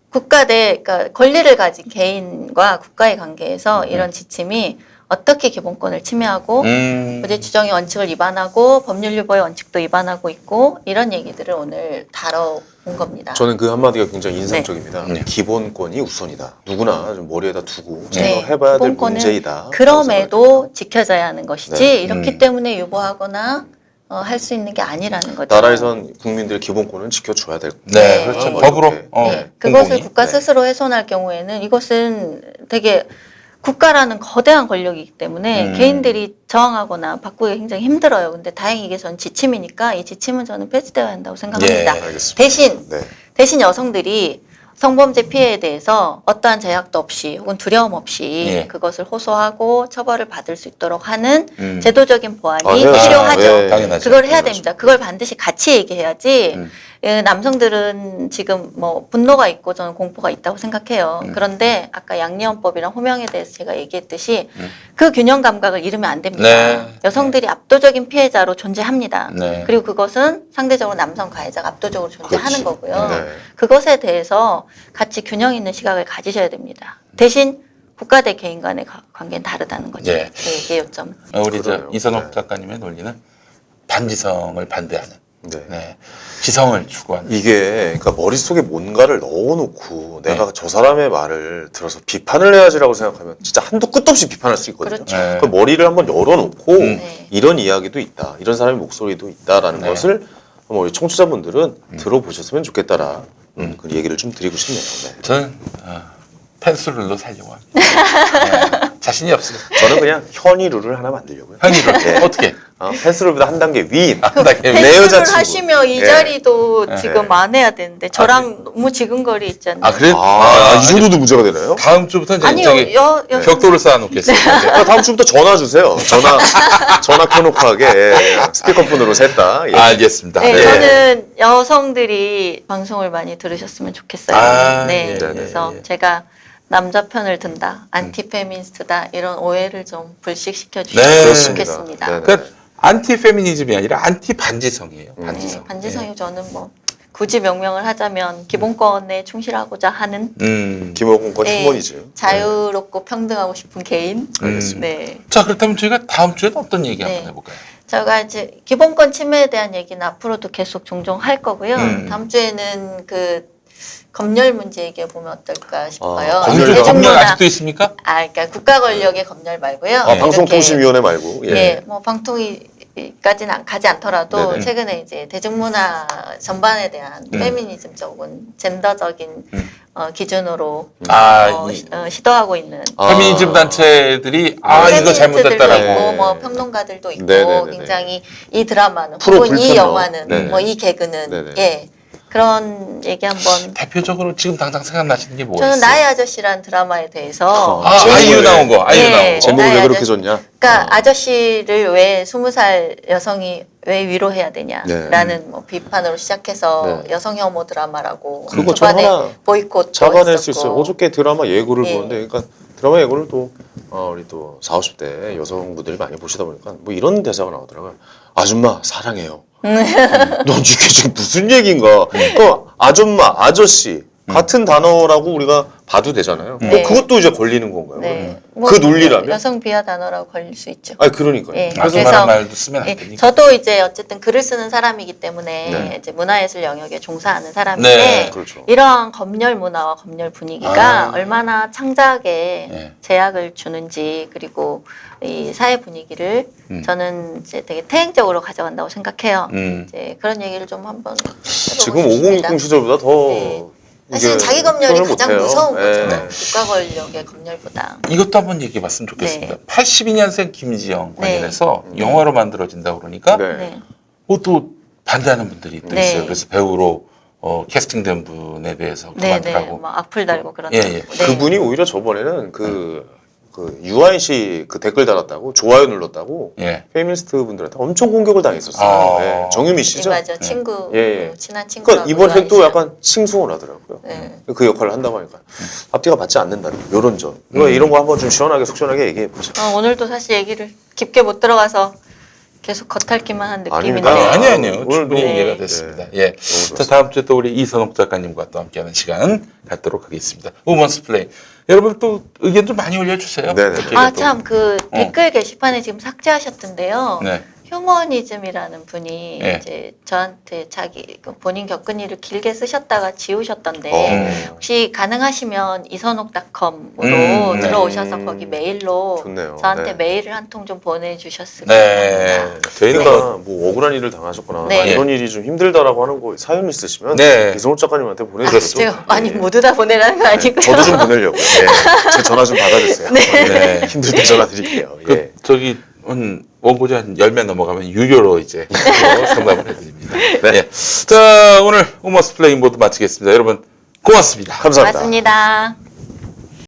국가 대 그러니까 권리를 가진 개인과 국가의 관계에서 이런 지침이 어떻게 기본권을 침해하고 유죄 추정의 원칙을 위반하고 법률 유보의 원칙도 위반하고 있고 이런 얘기들을 오늘 다뤄본 겁니다. 저는 그 한마디가 굉장히 인상적입니다. 네. 기본권이 우선이다. 누구나 좀 머리에다 두고 네. 생각해봐야 될 기본권은 문제이다. 그럼에도 지켜져야 하는 것이지 네. 이렇기 때문에 유보하거나 할 수 있는 게 아니라는 거죠. 나라에선 국민들 기본권은 지켜줘야 될 네, 네. 그렇죠. 뭐 법으로. 이렇게. 네. 그것을 공공이. 국가 네. 스스로 훼손할 경우에는 이것은 되게 국가라는 거대한 권력이기 때문에 개인들이 저항하거나 바꾸기가 굉장히 힘들어요. 근데 다행히 이게 전 지침이니까 이 지침은 저는 폐지되어야 한다고 생각합니다. 예, 알겠습니다. 대신 여성들이 성범죄 피해에 대해서 어떠한 제약도 없이 혹은 두려움 없이 예. 그것을 호소하고 처벌을 받을 수 있도록 하는 아, 제도적인 보완이 해야죠. 필요하죠. 네. 당연하죠. 그걸 해야 됩니다. 그걸 반드시 같이 얘기해야지 음. 남성들은 지금 뭐 분노가 있고 저는 공포가 있다고 생각해요. 그런데 아까 양리헌법이랑 호명에 대해서 제가 얘기했듯이 그 균형 감각을 잃으면 안 됩니다. 네. 여성들이 압도적인 피해자로 존재합니다. 네. 그리고 그것은 상대적으로 남성 가해자가 압도적으로 존재하는 그렇지. 거고요. 네. 그것에 대해서 같이 균형 있는 시각을 가지셔야 됩니다. 대신 국가 대 개인 간의 관계는 다르다는 거죠. 네. 제 얘기의 요점. 우리 그러네요. 이선옥 네. 작가님의 논리는 반지성을 반대하는. 네. 네. 지성을 추구하는. 이게 그러니까 머릿속에 뭔가를 넣어놓고 내가 네. 저 사람의 말을 들어서 비판을 해야지라고 생각하면 진짜 한도 끝도 없이 비판할 수 있거든요. 그렇죠. 네. 그 머리를 한번 열어놓고 네. 이런 이야기도 있다. 이런 사람의 목소리도 있다라는 네. 것을 한번 우리 청취자분들은 들어보셨으면 좋겠다라 그 얘기를 좀 드리고 싶네요. 네. 저는 펜스룰로 살려고 합니다. 네. 자신이 없어요. 저는 그냥 현이룰을 하나 만들려고요. 현이를 네. 어떻게? 펜스룰보다 한 단계 위인. 내 펜스를 여자친구. 하시면 이 예. 자리도 네. 지금 안 해야 되는데 저랑 너무 지근거리 있잖아요. 아 그래? 이 정도도 문제가 되나요? 다음 주부터는 아니요, 저기 벽돌을 쌓아놓겠습니다. 아, 다음 주부터 전화 주세요. 전화 켜놓고 하게 스피커폰으로 셋다. 예. 알겠습니다. 네, 네. 저는 여성들이 방송을 많이 들으셨으면 좋겠어요. 아, 네, 예, 그래서 예. 제가 남자 편을 든다, 안티페미니스트다 이런 오해를 좀 불식시켜 주시면 네. 좋겠습니다. 네, 네. 그러니까 안티 페미니즘이 아니라 안티 반지성이에요. 네, 반지성. 반지성이 저는 뭐 굳이 명명을 하자면 기본권에 충실하고자 하는 기본권 네, 휴머니즘. 자유롭고 평등하고 싶은 개인. 알겠습니다. 네. 자 그렇다면 저희가 다음 주에는 어떤 얘기 네. 한번 해볼까요? 제가 이제 기본권 침해에 대한 얘기는 앞으로도 계속 종종 할 거고요. 다음 주에는 그 검열 문제 얘기해 보면 어떨까 싶어요. 검열 검열 아직도 있습니까? 그러니까 국가 권력의 검열 말고요. 방송통신위원회 말고. 예. 예, 뭐 방통위까지는 가지 않더라도 네네. 최근에 이제 대중문화 전반에 대한 페미니즘적인 젠더적인 기준으로 시도하고 있는 페미니즘 단체들이 이거 페미니스트들도 잘못됐다라고. 있고 뭐 평론가들도 있고 네네네네. 굉장히 이 드라마는 프로 혹은 이 불편러. 영화는 네네. 뭐 이 개그는 네네. 예 그런 얘기 한번. 대표적으로 지금 당장 생각나시는 게 뭐예요? 저는 나의 아저씨라는 드라마에 대해서 아이유 나온 거. 아이유 예. 나온 거. 제목을 왜 나의 그렇게 줬냐? 그러니까 아저씨를 왜 20살 여성이 왜 위로해야 되냐라는 네. 뭐 비판으로 시작해서 네. 여성 혐오 드라마라고 그거 저 초반에 하나 보이콧 잡아낼 수 있어요. 했었고. 어저께 드라마 예고를 예. 보는데, 그러니까 드라마 예고를 또 우리 또 40, 50대 여성분들이 많이 보시다 보니까 뭐 이런 대사가 나오더라고요. 아줌마 사랑해요. 넌 이게 지금 무슨 얘기인가? 아줌마, 아저씨 같은 단어라고 우리가 봐도 되잖아요. 네. 그것도 이제 걸리는 건가요? 네. 그 논리라면? 여성 비하 단어라고 걸릴 수 있죠. 아니 그러니까요. 예. 아줌마란 말도 쓰면 안 예, 되니까. 저도 이제 어쨌든 글을 쓰는 사람이기 때문에 네. 이제 문화예술 영역에 종사하는 사람인데 네, 그렇죠. 이러한 검열 문화와 검열 분위기가 얼마나 창작에 네. 제약을 주는지 그리고 이 사회 분위기를 저는 이제 되게 태행적으로 가져간다고 생각해요. 이제 그런 얘기를 좀 한번 지금 해보고 싶습니다. 5060 시절보다 더 네. 사실 이게 자기 검열이 표현을 가장 못해요. 무서운 거죠. 네. 국가 권력의 검열보다. 이것도 한번 얘기해봤으면 좋겠습니다. 82년생 김지영 네. 관련해서 영화로 만들어진다 그러니까 네. 네. 또 반대하는 분들이 또 네. 있어요. 그래서 배우로 캐스팅된 분에 대해서 네네. 그만두라고. 막 악플 달고 그런. 예, 예. 네. 그분이 오히려 저번에는 그 그 UIC 그 댓글 달았다고 좋아요 눌렀다고 예. 페미니스트 분들한테 엄청 공격을 당했었어요. 아. 예, 정유미 씨죠. 맞아, 친구, 예, 예. 친한 친구가. 그러니까 이번에 또 약간 칭송을 하더라고요. 네. 그 역할을 한다고 하니까 앞뒤가 맞지 않는다는 이런 점. 이런 거 한번 좀 시원하게 속 시원하게 얘기해 보죠. 오늘도 사실 얘기를 깊게 못 들어가서 계속 겉핥기만 한 느낌인데. 아닙니다. 아니요. 오늘도 충분히 네. 이해가 됐습니다. 네. 예. 너무 자, 좋습니다. 다음 주에 또 우리 이선옥 작가님과 또 함께하는 시간 갖도록 하겠습니다. 우먼스 플레이. 여러분 또 의견 좀 많이 올려주세요. 네네. 이렇게 아, 또. 참, 그 댓글 게시판에 지금 삭제하셨던데요. 네. 휴머니즘이라는 분이 네. 이제 저한테 자기 그 본인 겪은 일을 길게 쓰셨다가 지우셨던데 어. 혹시 가능하시면 이선옥닷컴으로 네. 들어오셔서 거기 메일로 좋네요. 저한테 네. 메일을 한 통 좀 보내주셨으면 네. 합니다. 저희는 그러니까 뭐 억울한 일을 당하셨거나 네. 나 이런 일이 좀 힘들다라고 하는 거 사연 있으시면 네. 이성호 작가님한테 아, 보내주세요. 제가 아니 모두 다 보내라는 거 아니고요. 저도 좀 보내려고요. 예. 제 전화 좀 받아주세요. 네. 힘들 때 전화 드릴게요. 그 예. 저기 원고지 한 10명 넘어가면 유료로 이제 상담을 해드립니다. 네. 자, 오늘 우먼스 플레이 모두 마치겠습니다. 여러분 고맙습니다. 감사합니다. 고맙습니다.